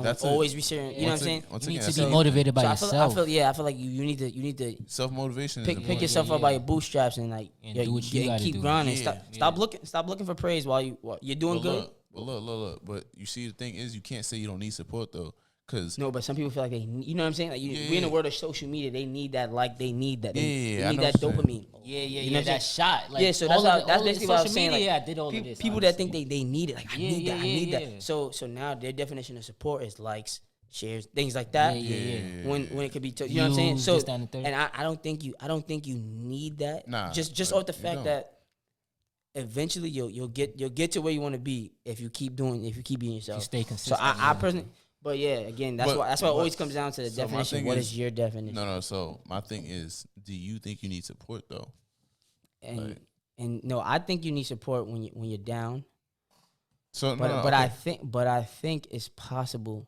That's a- always reassuring? You know what I'm saying? Once You need again, to be motivated by So yourself. I feel like you need to self motivation. pick yourself up by your bootstraps and like And do what you gotta keep do. grinding. Yeah. Stop looking for praise while you're doing good. But look. But you see, the thing is, you can't say you don't need support though, Because No, but some people feel like you know what I'm saying? Like we in the world of social media, they need that like, they need that. They I need know that what you're saying. dopamine. Yeah, You know what I'm that shot. Like, yeah, so that's all basically what I was saying. Media, Like, I did all of this. people that think they need it, like I need that, I need yeah. that. So now their definition of support is likes, shares, things like that. Yeah. When it could be, you know what I'm saying? Views, So this, that, and the third. and I don't think you need that. Nah, just but off the you fact don't. that eventually you'll get to where you want to be if you keep being yourself. You stay So consistent. I personally, but yeah, again, that's why it but- always comes down to the so my definition. thing What is- is your definition? no. So my thing is, do you think you need support though? And and no, I think you need support when you're down. So But no, but okay. I think it's possible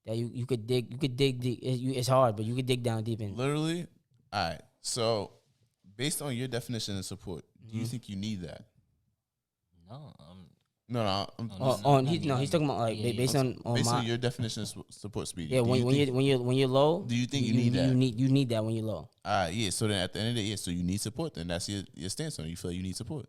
that you could dig deep. It's hard, but you could dig down deep in. Literally, all right. So based on your definition of support, do you Mm-hmm. think you need that? No, No, I'm, He's talking about like Yeah, based yeah. on based my on your definition of support, Speedy. yeah. do When you think, when you're low, do you think you need that? You need that when you're low. Yeah. So then at the end of the day, so you need support. Then that's your stance on it. You feel like you need support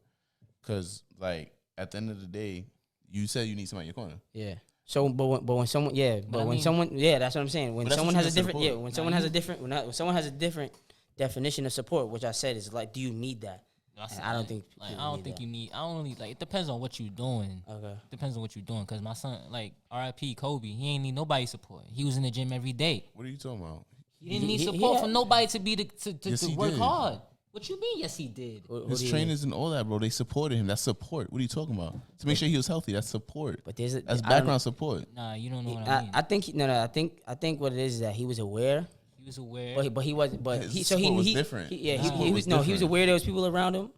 because like at the end of the day, you said you need somebody in your corner. Yeah. So, but when someone, But I when mean- someone, that's what I'm saying. When But that's someone what has you a different, consider when support. someone has a different, when someone has a different definition of support, which I said is like, do you need that? And I don't think. Like, people I don't need think that. you need. I don't really like. It depends on what you're doing. Okay. Depends on what you're doing. Cause my son, like R.I.P. Kobe, he ain't need nobody's support. He was in the gym every day. What are you talking about? He didn't need he support had- from nobody to be to Yes, he work did. hard. What you mean? Yes, he did. What His do you trainers and all that, bro. They supported him. That's support. What are you talking about? To make sure he was healthy. That's support. But there's That's I don't- background support. Nah, you don't know what I mean. I think I think what it is that he was aware, He was aware. but he wasn't. But His he support was different. yeah, His he support was was he was aware there was people around him.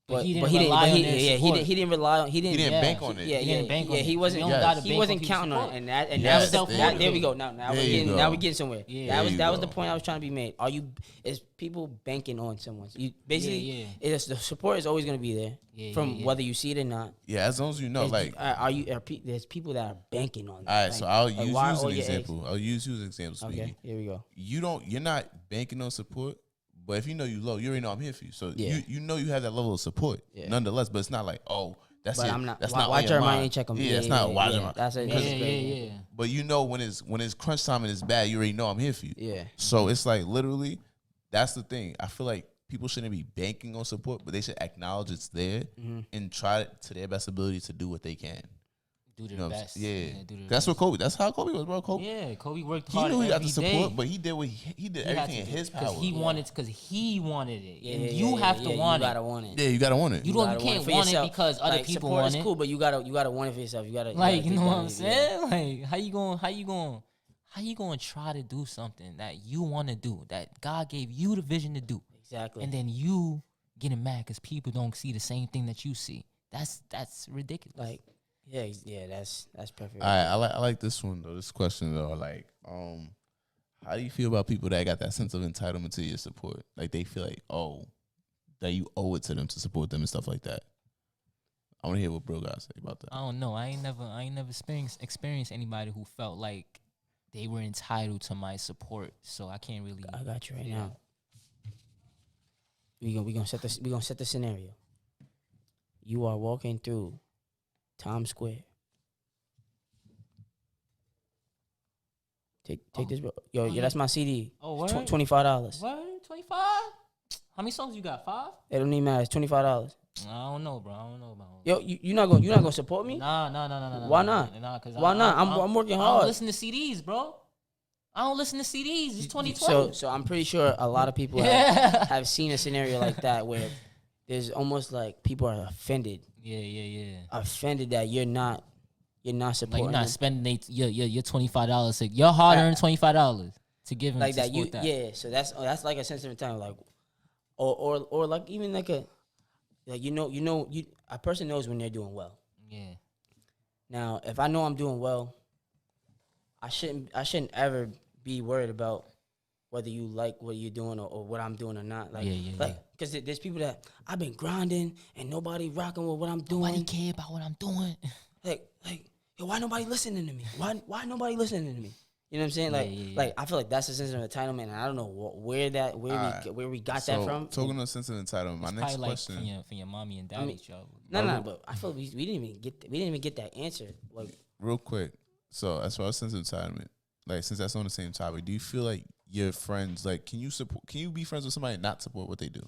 But he didn't rely on their support. He didn't rely on. He didn't. He didn't Yeah. bank on it. Yeah, He yeah, didn't bank on yeah. it. He wasn't. You don't gotta He bank wasn't on people's counting on support. it, and that Yes, was there you there we go. go. Now There we're you getting go. now we're getting somewhere. Yeah. That was go. the point I was trying to be made. Is people banking on someone? You basically, Yeah. it's the support is always going to be there Yeah, from yeah. whether you see it or not. Yeah, as long as you know, like, There's people that are banking on. all right. So I'll use you why as all an your eggs? example. I'll use you as an example, Speedy. Okay, here we go. You're not banking on support, but if you know you low, you already know I'm here for you. So Yeah. you know you have that level of support, Yeah. nonetheless. But it's not like, oh, that's But it. I'm not. That's why, not why on your Jeremiah mind. ain't check on me? Yeah, it's not why Jeremiah. That's it. yeah, That's yeah, crazy. yeah. But you know when it's crunch time and it's bad, you already know I'm here for you. Yeah. So it's like literally, that's the thing. I feel like people shouldn't be banking on support, but they should acknowledge it's there Mm-hmm. and try to their best ability to do what they can. Do You their know what I'm best. saying? Yeah. do their That's best. what Kobe. That's how Kobe was, bro. Kobe. Yeah, Kobe worked He hard knew he got the every day. support, but he did what he did He had everything in to do his it power. he wanted because he wanted it, Yeah, and yeah, you yeah, have yeah, to want you it. gotta want it. Yeah, you gotta want it. You gotta can't for want it yourself. because other Like, people support want is it. cool, but you gotta want it for yourself. You gotta Like, you think know what about I'm it, saying? Like, how you going to try to do something that you want to do, that God gave you the vision to do, Exactly. and then you getting mad because people don't see the same thing that you see? That's ridiculous. Like, yeah, that's perfect. All right, I like this one though. This question though, like, how do you feel about people that got that sense of entitlement to your support? Like they feel like, oh, that you owe it to them to support them and stuff like that. I want to hear what bro got to say about that. I don't know. I ain't never experienced anybody who felt like they were entitled to my support. So I can't really. I got you right now. We gonna set the scenario. You are walking through Times Square. Take this, bro. Yo, that's my CD. Oh, what? $25. What? 25? How many songs you got? 5? It don't even matter. It's $25. I don't know, bro. I don't know about. Yo, you're not gonna support me? Nah. Why not? Nah, cause Why not? I'm working I hard. don't listen to CDs, bro. I don't listen to CDs. It's 2020. So I'm pretty sure a lot of people Yeah. have seen a scenario like that where there's almost like people are offended that you're not Like supporting you're not them. spending your $25. Your hard earned $25 to give him like to that. support that. Yeah. So that's like a sensitive time, like, or like even like a, like a person knows when they're doing well. Yeah. Now, if I know I'm doing well, I shouldn't ever be worried about whether you like what you're doing or what I'm doing or not. Like, because there's people that I've been grinding and nobody rocking with what I'm doing. Nobody care about what I'm doing. Like, yo, why nobody listening to me? Why nobody listening to me? You know what I'm saying? Like, Yeah. like I feel like that's a sense of entitlement, and I don't know where we got that from. Talking of sense of entitlement, my It's next probably question. like from your mommy and daddy's job. No, but I feel we didn't even get that answer. Like, Real quick. So as far as sense of entitlement, like since that's on the same topic, do you feel like your friends like can you be friends with somebody and not support what they do?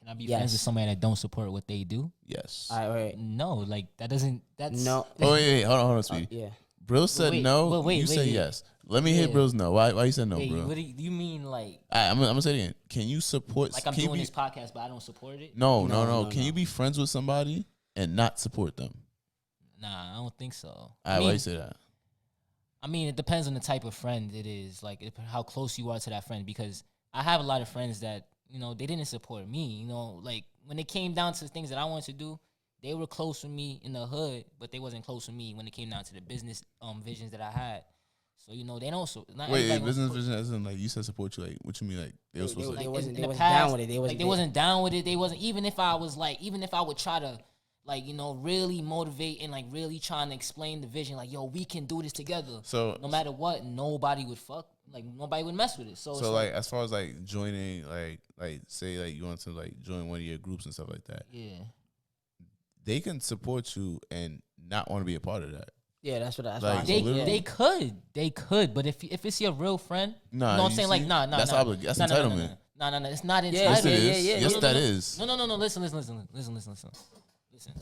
Can I be Yes. friends with somebody that don't support what they do? Yes. All right. No, like that doesn't. That's No. Oh wait, hold on, Speedy. Yeah. Bro said wait, no. well, wait, you said wait. yes. Let me hear Yeah. Bro's no. Why you said no, Wait, bro? what do you mean? Like I'm gonna say it again. Can you support? I'm can you doing be, this podcast, but I don't support it? No. No, Can no. you be friends with somebody and not support them? Nah, I don't think so. All I right, mean, why you say that? I mean, it depends on the type of friend it is, like how close you are to that friend. Because I have a lot of friends that they didn't support me. Like when it came down to things that I wanted to do, they were close with me in the hood, but they wasn't close with me when it came down to the business visions that I had. So they don't. Not Wait, everybody business support- vision as in like you said support you. Like what you mean? Like they were supposed to. They like, wasn't in the down past, with it. They wasn't. they wasn't down with it. They wasn't even if I would try to really motivate and like really trying to explain the vision. Like, yo, we can do this together. So No matter what, nobody would nobody would mess with it. So, it's like as far as like joining, like say like you want to like join one of your groups and stuff like that, yeah. they can support you and not want to be a part of that. Yeah, that's what I Like, said. literally- They could, but if it's your real friend, Nah, you know what I'm you saying? Like, see? nah, That's nah. that's Nah, nah, nah, nah, entitlement. nah, nah, it's not entitlement. Yeah, Yes, it is. yeah. Yes, No, that is. No. Listen.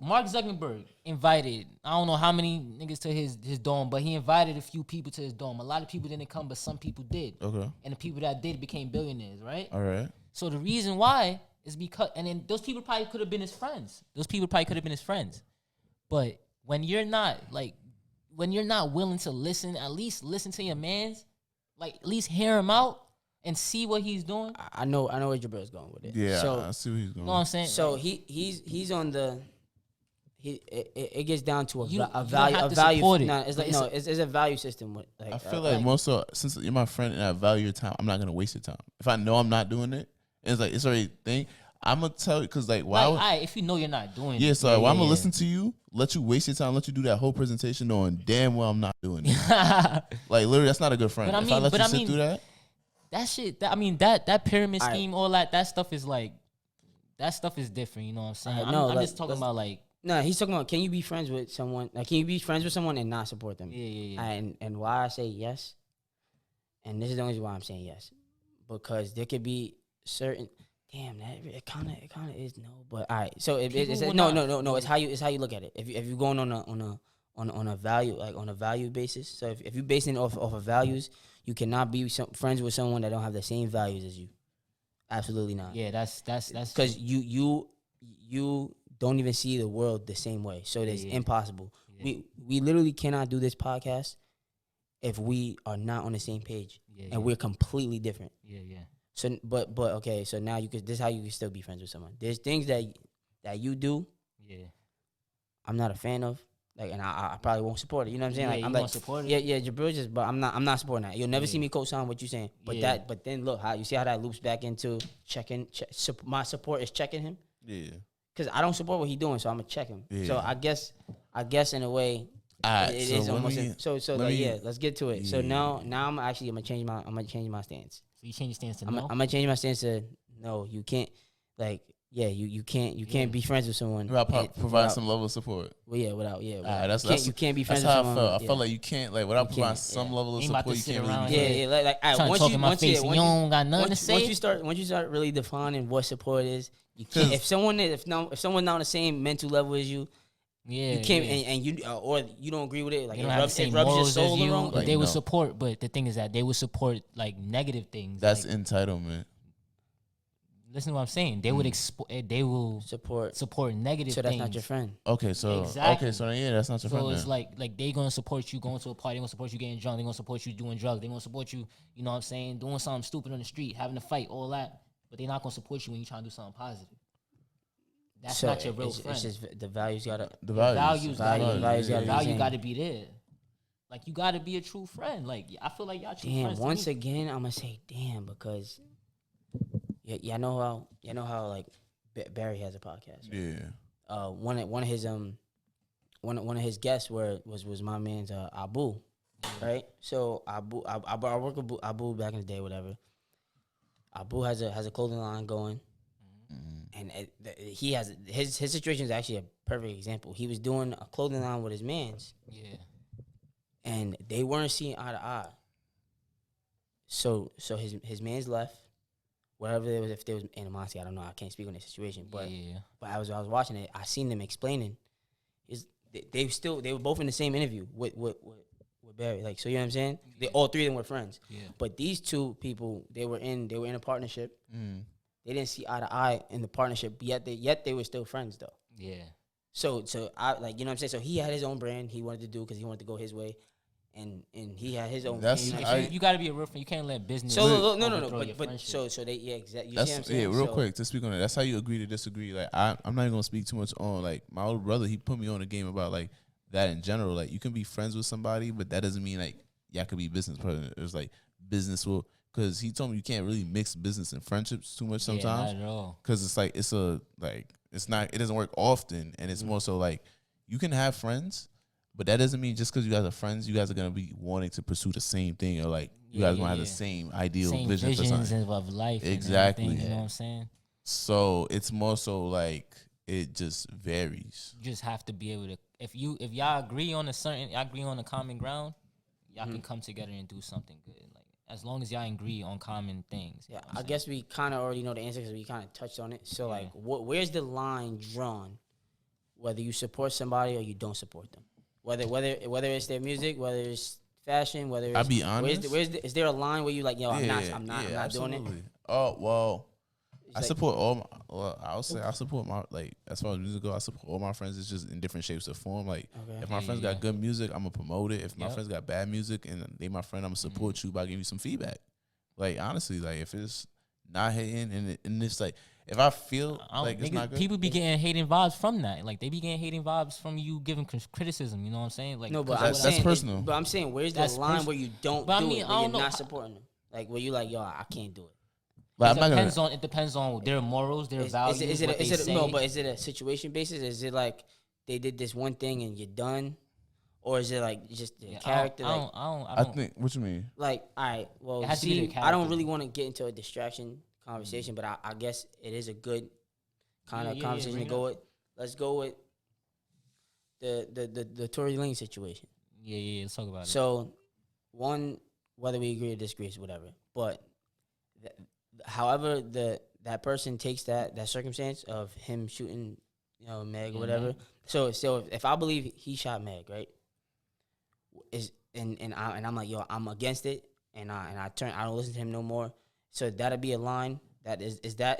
Mark Zuckerberg invited, I don't know how many niggas to his dome, but he invited a few people to his dome. A lot of people didn't come, but some people did. Okay. And the people that did became billionaires, right? All right. So the reason why is because, and then those people probably could have been his friends. But when you're not willing to listen, at least listen to your man's, like at least hear him out and see what he's doing. I know where Jabril's going with it. Yeah, So I see where he's going. You know what I'm saying? So he's on the. It gets down to You don't a value. have A to value. support it, Nah, it's but like it's a value system. With like I feel like most of since you're my friend and I value your time, I'm not gonna waste your time. If I know I'm not doing it, and it's like it's already a thing. I'm gonna tell you because like why? like, would- alright, if you know you're not doing yeah, it. so why I'm gonna listen to you, let you waste your time, let you do that whole presentation knowing damn well I'm not doing it. Like literally, that's not a good friend. But I If I mean- let but you I sit mean- through that, that shit, that pyramid Alright. scheme, all that stuff is like, that stuff is different, you know what I'm saying? Alright, no, I'm like, just talking let's- about like, No, he's talking about can you be friends with someone? Like, can you be friends with someone and not support them? yeah. And why I say yes, and this is the only reason why I'm saying yes, because there could be certain. Damn, that it kind of is no, but all right. So it's People no, will not- no. It's how you look at it. If you're going on a value, like on a value basis. So if you're basing it off of values, you cannot be friends with someone that don't have the same values as you. Absolutely not. Yeah, that's Because you don't even see the world the same way. So it's Yeah. impossible. Yeah. We literally cannot do this podcast if we are not on the same page and we're completely different. yeah. So but okay, so now this is how you can still be friends with someone. There's things that you do Yeah. I'm not a fan of. Like, and I probably won't support it. You know what I'm saying? Yeah, Like, you I'm won't like, support it? yeah, Jabril just, but I'm not supporting that. You'll never Yeah. see me co-sign what you're saying. But Yeah. but then look how you see how that loops back into my support is checking him yeah. because I don't support what he's doing, so I'm gonna check him. So Yeah. I guess in a way, Alright, it so is let almost me- so let like me- yeah, let's get to it. So Yeah. now I'm gonna change my stance. So you change your stance to I'm no? gonna change my stance to no. You can't like you can't be friends with someone Without and- provide without- some level of support. Well, yeah, without yeah. Without, That's you can't be That's friends how with I someone. felt. I yeah. felt like you can't like without You providing can't, some yeah. level of Ain't about support. to You sit can't around really. here. Be Yeah, like all right, Trying to once talk you in my once face you and you don't got nothing to once say. once you start really defining what support is, you can't. If someone's not on the same mental level as you, Yeah. you can't, yeah. and you or you don't agree with it. Like They it don't have the rubs, same it rubs your morals soul as you, wrong. but Like, they would no. support. But the thing is that they would support like negative things. That's like, entitlement. listen to what I'm saying. They would they will support. negative So that's things. not your friend. Okay, so Exactly. yeah, that's not your So friend. it's then. like they gonna support you going to a party. They gonna support you getting drunk. They gonna support you doing drugs. They gonna support you. You know what I'm saying? Doing something stupid on the street, having a fight, all that. But they're not gonna support you when you trying to do something positive. That's So not your real it's, friend. It's just the values gotta. the values gotta be- values gotta be value same. got to be there. Like you got to be a true friend. Like I feel like y'all true Damn. friends. to Once me. again, I'm gonna say damn because. Yeah, I know how like Barry has a podcast. Right? Yeah. One of his guests was my man's Abu, right? So Abu, I work with Abu back in the day, whatever. Abu has a clothing line going, and he has his situation is actually a perfect example. He was doing a clothing line with his man's, Yeah. and they weren't seeing eye to eye. So his man's left. Whatever there was, if there was animosity, I don't know. I can't speak on the situation, but but I was watching it. I seen them explaining. They were both in the same interview with Barry. Like, so you know what I'm saying? They all three of them were friends. Yeah. But these two people, they were in a partnership. Mm. They didn't see eye to eye in the partnership, yet they were still friends though. Yeah. So I, like, you know what I'm saying? So he had his own brand he wanted to do because he wanted to go his way. And he had his own. That's- You got to be a real friend. You can't let business. So no. overthrow your But friendship. so they exactly. That's See what I'm saying? real So- quick to speak on it. That's how you agree to disagree. Like I'm not even gonna speak too much on like my older brother. He put me on a game about like that in general. Like you can be friends with somebody, but that doesn't mean like y'all could be business partners. It's like business will, because he told me you can't really mix business and friendships too much sometimes. Yeah, not at all. Because it's like it doesn't work often, and it's more so like you can have friends. But that doesn't mean just because you guys are friends, you guys are gonna be wanting to pursue the same thing, or like you guys gonna have the same ideal Same vision for visions something. of life. Exactly. And you know what I'm saying? So it's more so like it just varies. You just have to be able to. If y'all agree on a common ground, y'all can come together and do something good. Like as long as y'all agree on common things. Yeah, I guess we kind of already know the answer because we kind of touched on it. So like, where's the line drawn? Whether you support somebody or you don't support them, whether it's their music, whether it's fashion, whether it's, I'll be honest. Is there a line where you like, yo, I'm not doing it? Oh well, I like- support all. I'll say I support my, like, as far as music goes, I support all my friends. It's just in different shapes or form. Like Okay. if my friends got good music, I'm gonna promote it. If my Yep. friends got bad music and they my friend, I'm gonna support you by giving you some feedback. Like honestly, like if it's not hitting and it's like if I feel like it's not good, people be getting hating vibes from that. Like they be getting hating vibes from you giving criticism. You know what I'm saying? Like No, but 'cause I'm that's saying, personal. But I'm saying, where's the That's line where you don't But I do mean, it, I where you're don't know not how- supporting them? Like where you like, yo, I can't do it. but I'm not gonna. It depends on their morals, their values. Is what they say. no? But is it a situation basis? Is it like they did this one thing and you're done, or is it like just the Yeah, character? I I don't. think what you mean. Like, all right, well, It has to be see, their I don't character. really want to get into a distraction conversation, but I guess it is a good kind of Yeah, conversation bring to it go with. Let's go with the Tory Lanez situation. Yeah. Let's talk about it. So, one, whether we agree or disagree is whatever, but however that person takes that circumstance of him shooting, Meg or whatever. Meg. So if I believe he shot Meg, right? I'm like, yo, I'm against it, and I don't listen to him no more. So that'll be a line that is that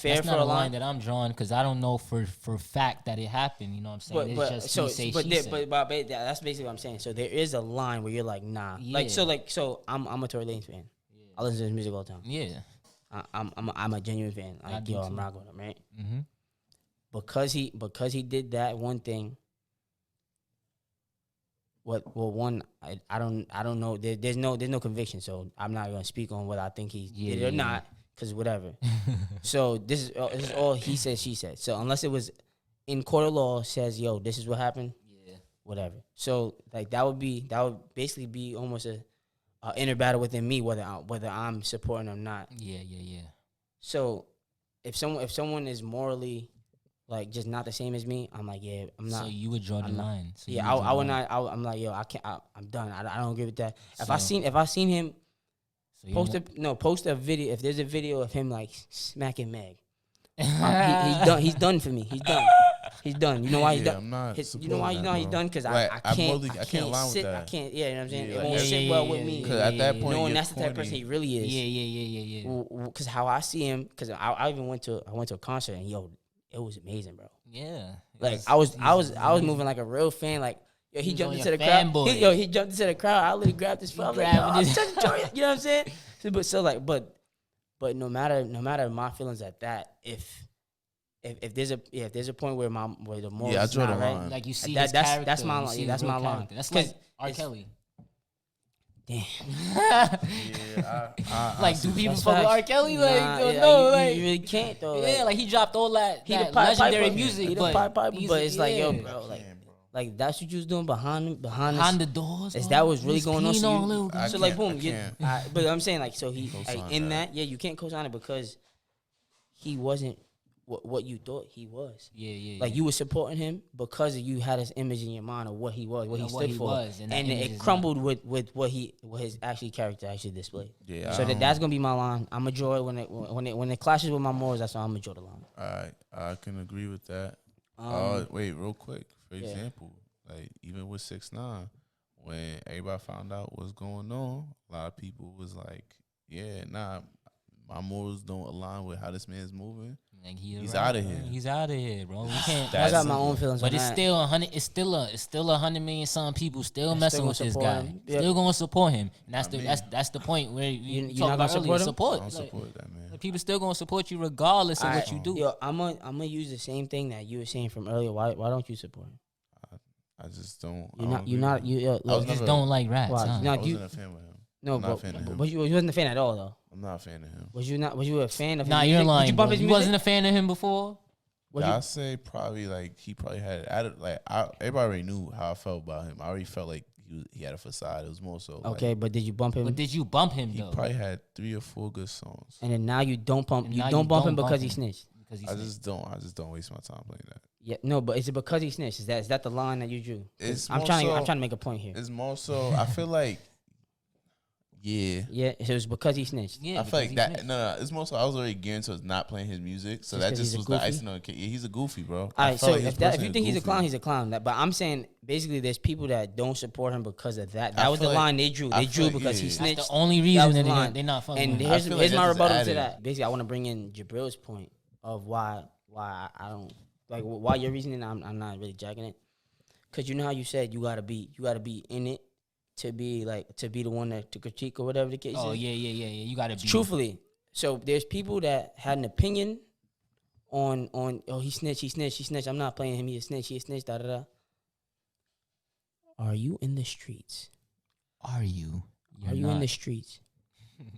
fair That's for not a a line line? that I'm drawing because I don't know for fact that it happened. You know what I'm saying? It's just he say, she say. But that's basically what I'm saying. So there is a line where you're like, nah, Yeah. so I'm a Tory Lanez fan. I listen to his music all the time. Yeah. I'm a genuine fan. I Like, do yo, too. I'm rocking with him, right? Mm-hmm. Because he did that one thing. I don't know. There's no conviction, so I'm not gonna speak on whether I think he did it or not, because whatever. So this is all he said, she said. So unless it was in court of law says, yo, this is what happened, Yeah. whatever. So like that would basically be almost a inner battle within me whether I'm supporting or not. Yeah. So if someone is morally like just not the same as me, I'm like, yeah, I'm not. So you would draw the I'm not- line. So you Yeah, would draw I the would line. not. I'm like, yo, I can't. I'm done. I don't agree with that. If I So- seen him So you post a video, if there's a video of him like smacking Meg, he's done. He's done for me. He's done. He's done. You know why he's Yeah, done? I'm not You know why supporting you know that, he's bro. done? Because Like, I I can't. can't I can't align with sit. that. I can't. Yeah, you know what I'm saying. Yeah, It like, won't yeah, sit well with me. Because at that point, Knowing you're that's the type of person corny. he really is. Yeah. Because how I see him, because I even went to a concert and yo, it was amazing, bro. Yeah. Like I was moving like a real fan. Like yo, he He's jumped on into your the crowd. fanboy. He jumped into the crowd. I literally grabbed his phone. Like, grabbing yo, his- I'm Chuck Joy. You know what I'm saying? But no matter my feelings at that, if there's a point where the morals Yeah, I is draw not the right, line. Like you see That's- his that's- character. that's my you line. see Yeah, his that's real my line. character. That's 'Cause like R. it's- Kelly. damn. Yeah, I Like, see do what people That's fuck with facts. R. Kelly? Like, Nah, no, yeah, no, you like, really can't though. yeah, like he dropped all that, he the that Pied legendary Piper. music. He the but Pied Piper, he's but a- it's like, yo, yeah. bro, like. Damn, bro. Like that's what you was doing behind Behind the doors. Is bro. that what's really He's going on? peeing So, on you, little I so girls. like can't- boom, I you, can't but I'm saying like so he co-sign like, in that. that, yeah, you can't co-sign it because he wasn't what you thought he was. Yeah. Like you were supporting him because you had this image in your mind of what he was, what he stood for, and and it crumbled with what his actually character actually displayed. Yeah. So that's gonna be my line. I'm a draw when it clashes with my morals. That's why I'm a draw the line. I can agree with that. Wait, real quick. For example, like even with 6ix9ine, when everybody found out what's going on, a lot of people was like, "Yeah, nah, my morals don't align with how this man's moving. Like he's out of here. He's out of here, bro. We can't. I got my own feelings But on it's that. still 100. It's still 100 million some people still messing still with this gonna guy. support him. Yep. Still gonna support him. And I mean, that's the point where you you're talked not about gonna earlier. support him? I Support. don't Like, support that, man. people still gonna support you regardless of what you do. Yo, I'm gonna use the same thing that you were saying from earlier. Why don't you support him? I just don't. You're not. Yo, I was look, You just never- don't like rats, Why? huh? No, I you- wasn't a fan of him. no, I'm not a fan of him. but you wasn't a fan at all though. I'm not a fan of him. Was you not? Was you a fan of? Nah, his you're music? Did lying. you bump Bro. his You music? wasn't a fan of him before. Was Yeah, you- I say probably like he probably had added like everybody already knew how I felt about him. I already felt like he had a facade. It was more so Okay, but did you bump him? But did you bump him He though? probably had 3 or 4 good songs. And then now you don't bump. And You now don't you bump him don't because bump he him. snitched. Because I just don't waste my time playing that. Yeah, no, but is it because he snitched? Is that the line that you drew? 'Cause It's I'm more trying so- to make a point here. It's more so I feel like yeah. Yeah, it was because he snitched. yeah, I feel like that. because No. It's more so I was already geared towards not playing his music, so Just that 'cause just he's a was the goofy? icing on the cake. Yeah, he's a goofy, bro. All I right, felt so like his if you person think he's a goofy. clown, he's a clown. But I'm saying basically, there's people that don't support him because of that. That I was the feel like- line they drew. I They feel drew like, because he yeah. snitched. That's the only That reason was that the line. they're not fucking And with him. here's feel like my that just rebuttal to added. that. Basically, I want to bring in Jabril's point of why I don't like why your reasoning. I'm not really jacking it, because you know how you said you gotta be in it to be the one to critique or whatever the case Oh is. yeah. You gotta be Truthfully, so there's people that had an opinion on he snitched. I'm not playing him. He a snitch. Da da da. Are you in the streets? Are you? Are you in the streets?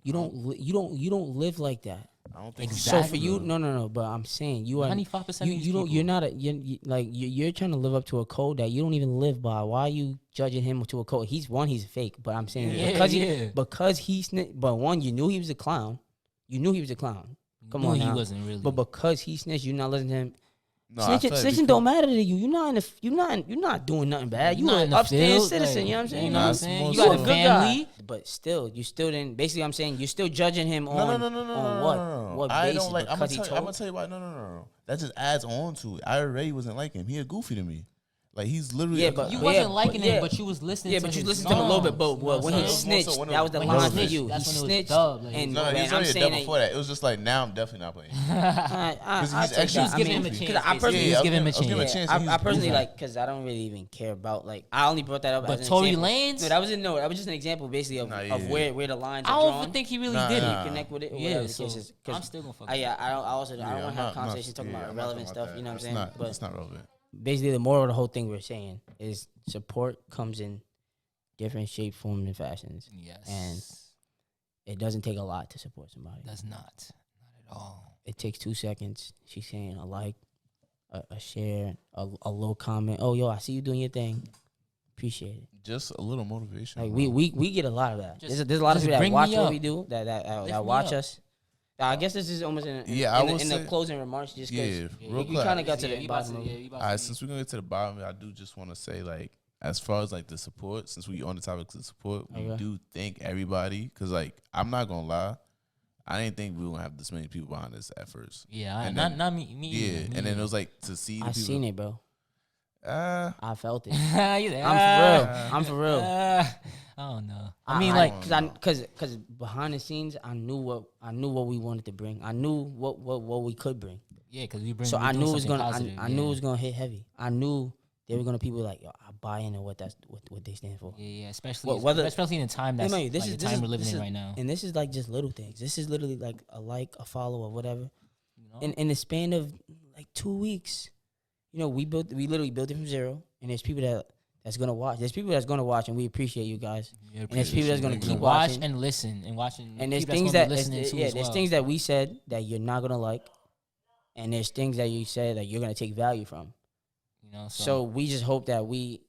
You don't live like that. I don't think. So for Exactly. you, no. But I'm saying you are 95% you don't. You're not a you're trying to live up to a code that you don't even live by. Why are you judging him to a code? He's a fake. But I'm saying Yeah. because he snitched. But one, you knew he was a clown. Come on he now. wasn't really. But because he snitched, you're not listening to him. No, I feel like Snitching because- don't matter to you. You're not doing nothing bad. You Not in an the upstanding field, citizen. like, You know what I'm saying? You know what I'm That's saying? more You so- got You a a good guy. family. But still, you still didn't. Basically, I'm saying you're still judging him No. on what? What I basis? don't like. I'm Because he gonna told. tell you why. No. That just adds on to it. I already wasn't like him. He a goofy to me. Like he's literally. Yeah, a but You yeah, wasn't liking yeah. him, but you was listening. Yeah, to but you his listened to him a little bit. But songs, you know when what he I'm saying? snitched, when that was the when line he for snitched, you. He that's when it was snitched, dub, like- and No, he was I'm already a saying dub that. before that. It was just like now I'm definitely not playing. Because he's actually Just giving him a chance. Because I basically. personally, He was giving him a I was giving him a chance. chance. I He's personally goofy. because I don't really even care about I only brought that up. But as an Tory example. Lanez? No, that was just an example basically of, Nah, yeah. where the lines I are don't drawn. even think he really Nah, did nah. it. Connect with it. Or Yeah, whatever the so case is. I'm still gonna fuck. I don't want to I'm have not- conversations talking yeah, about I'm not irrelevant talking about stuff. that. You know what I'm It's saying? not- But It's not relevant. basically, the moral of the whole thing we're saying is support comes in different shape, forms, and fashions. Yes. And it doesn't take a lot to support somebody. Does not at all. It takes 2 seconds. She's saying a like, a share, a little comment. Oh, yo, I see you doing your thing. Appreciate it. Just a little motivation. Like bro. we get a lot of that. Just- There's a lot of just people that bring watch me what up. we do, that me watch up. us. I guess this is almost in Yeah, I will in the say- closing remarks, just because Yeah, Yeah, real we quick. kind of got to Yeah, the we about bottom to- of yeah, it. we about All right, to- since we're gonna get to the bottom, I do just want to say, like, as far as like the support, since we on the topic of support, we Okay. do thank everybody because, like, I'm not gonna lie, I didn't think we were gonna have this many people behind us at first. Yeah, And not then- not me. Yeah, either, me and then it either. was like to see the I people. seen it, bro. Uh, I felt it. You there? I'm for real. I don't know. I mean, like, because behind the scenes, I knew what we wanted to bring. I knew what we could bring. yeah, because we bring. So we I doing knew it was something gonna. positive, I knew it was gonna hit heavy. I knew they were gonna people like, yo, I buy into what they stand for. Yeah, especially Whether- in the time that's Let me tell you, like the time we're living in right now. And this is like just little things. This is literally like a follow, or whatever. You know? In the span of like 2 weeks, we literally built it from zero. And there's people that's gonna watch. There's people that's gonna watch, and we appreciate you guys. Yeah, And there's people that's gonna to keep watch watching. and listen and watching. And there's people things that's that gonna be listening to as there's well. things that we said that you're not gonna like, and there's things that you said that you're gonna take value from. You know, So we just hope that we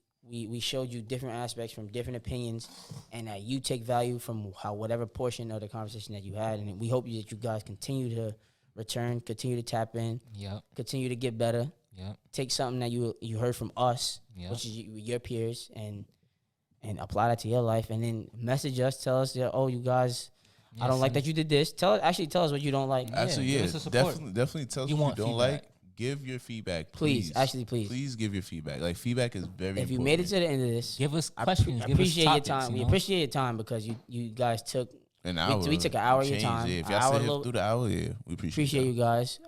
showed you different aspects from different opinions, and that you take value from whatever portion of the conversation that you had, and we hope that you guys continue to return, continue to tap in, Yep. continue to get better. Yep. Take something that you heard from us, Yep. which is your peers, and apply that to your life. And then message us, tell us, yeah, oh, you guys, I don't like that you did this. Tell us what you don't like. Actually, give yeah, us the support. definitely tell us You what you want don't feedback. like. Give your feedback, Please, actually, please. Please give your feedback. Like, feedback is very If important. you made it to the end of this, Give us I questions. Give appreciate us your topics, time. you We know? appreciate your time because you guys took an hour. we took an hour of your change, time. Yeah. If An y'all hour sit here little- through the hour, yeah, we appreciate you guys.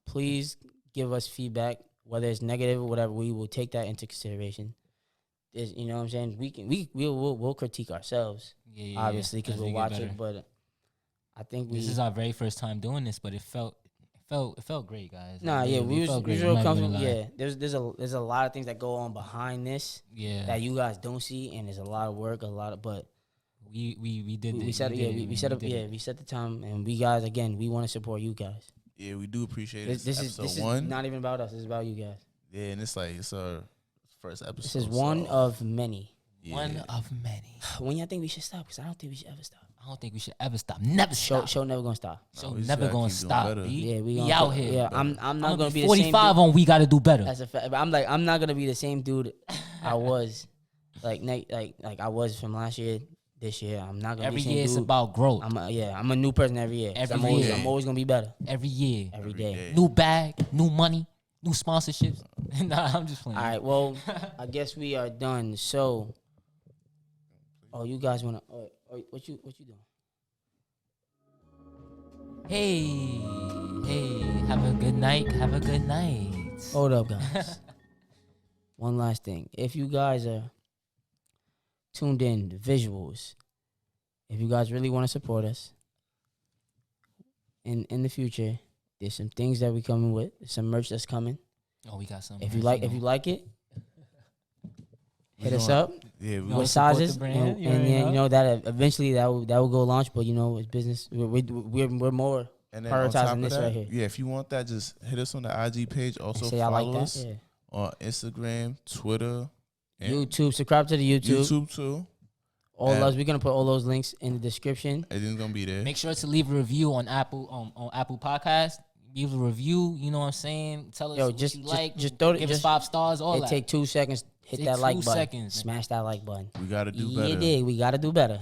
Please give us feedback, whether it's negative or whatever. We will take that into consideration. You know what I'm saying? We'll critique ourselves, Yeah, obviously, because as we'll we get watch better. it. But I think This is our very first time doing this, but it felt great, guys. Nah, yeah, It we was felt great. real I'm not even comfortable. gonna lie. Yeah, there's a lot of things that go on behind this Yeah. that you guys don't see, and there's a lot of work, but We did it. we set we set the time, and we guys again we want to support you guys. Yeah, we do appreciate it. This Episode is one. not even about us. This is about you guys. Yeah, and it's our first episode. This is one so, of many. yeah. One of many. When y'all think we should stop? Because I don't think we should ever stop. I don't think we should ever stop. Never stop. Show never gonna stop. So we just never gotta gonna keep doing stop. better. B. Yeah, we We gonna out here. Yeah, I'm not gonna be the 45 same. on. We gotta do better. That's a fact. But I'm not gonna be the same dude I was, like I was from last year. This year, I'm not gonna Every be the same year it's dude. about growth. I'm a new person every year. 'Cause Every year. I'm always gonna be better Every year. every day. New bag, new money, new sponsorships. Nah, I'm just playing. All right, well, I guess we are done. So, you guys wanna? What you doing? Hey, have a good night. Have a good night. Hold up, guys. One last thing. If you guys are tuned in to visuals, if you guys really want to support us in the future, there's some things that we coming with. There's some merch that's coming. Oh, we got some. If you like it, hit us gonna- up. Yeah, we Yo, With support sizes, the brand, and you already then know. you know that eventually that will go launch. But you know, it's business. We're more. And then on top prioritizing of this that, right here. Yeah, if you want that, just hit us on the IG page. Also Say I like follow that. us Yeah. on Instagram, Twitter, and YouTube. Subscribe to the YouTube. too. All And- those. We're gonna put all those links in the description. Everything's gonna be there. Make sure to leave a review on Apple Podcast. Give a review. You know what I'm saying? Tell us Yo, what just- you just- like. just throw it- Give just- us 5 stars. All It that. take 2 seconds. Hit Take that like 2 button. seconds. Smash that like button. We gotta do Yeah, better. dig. We gotta do better.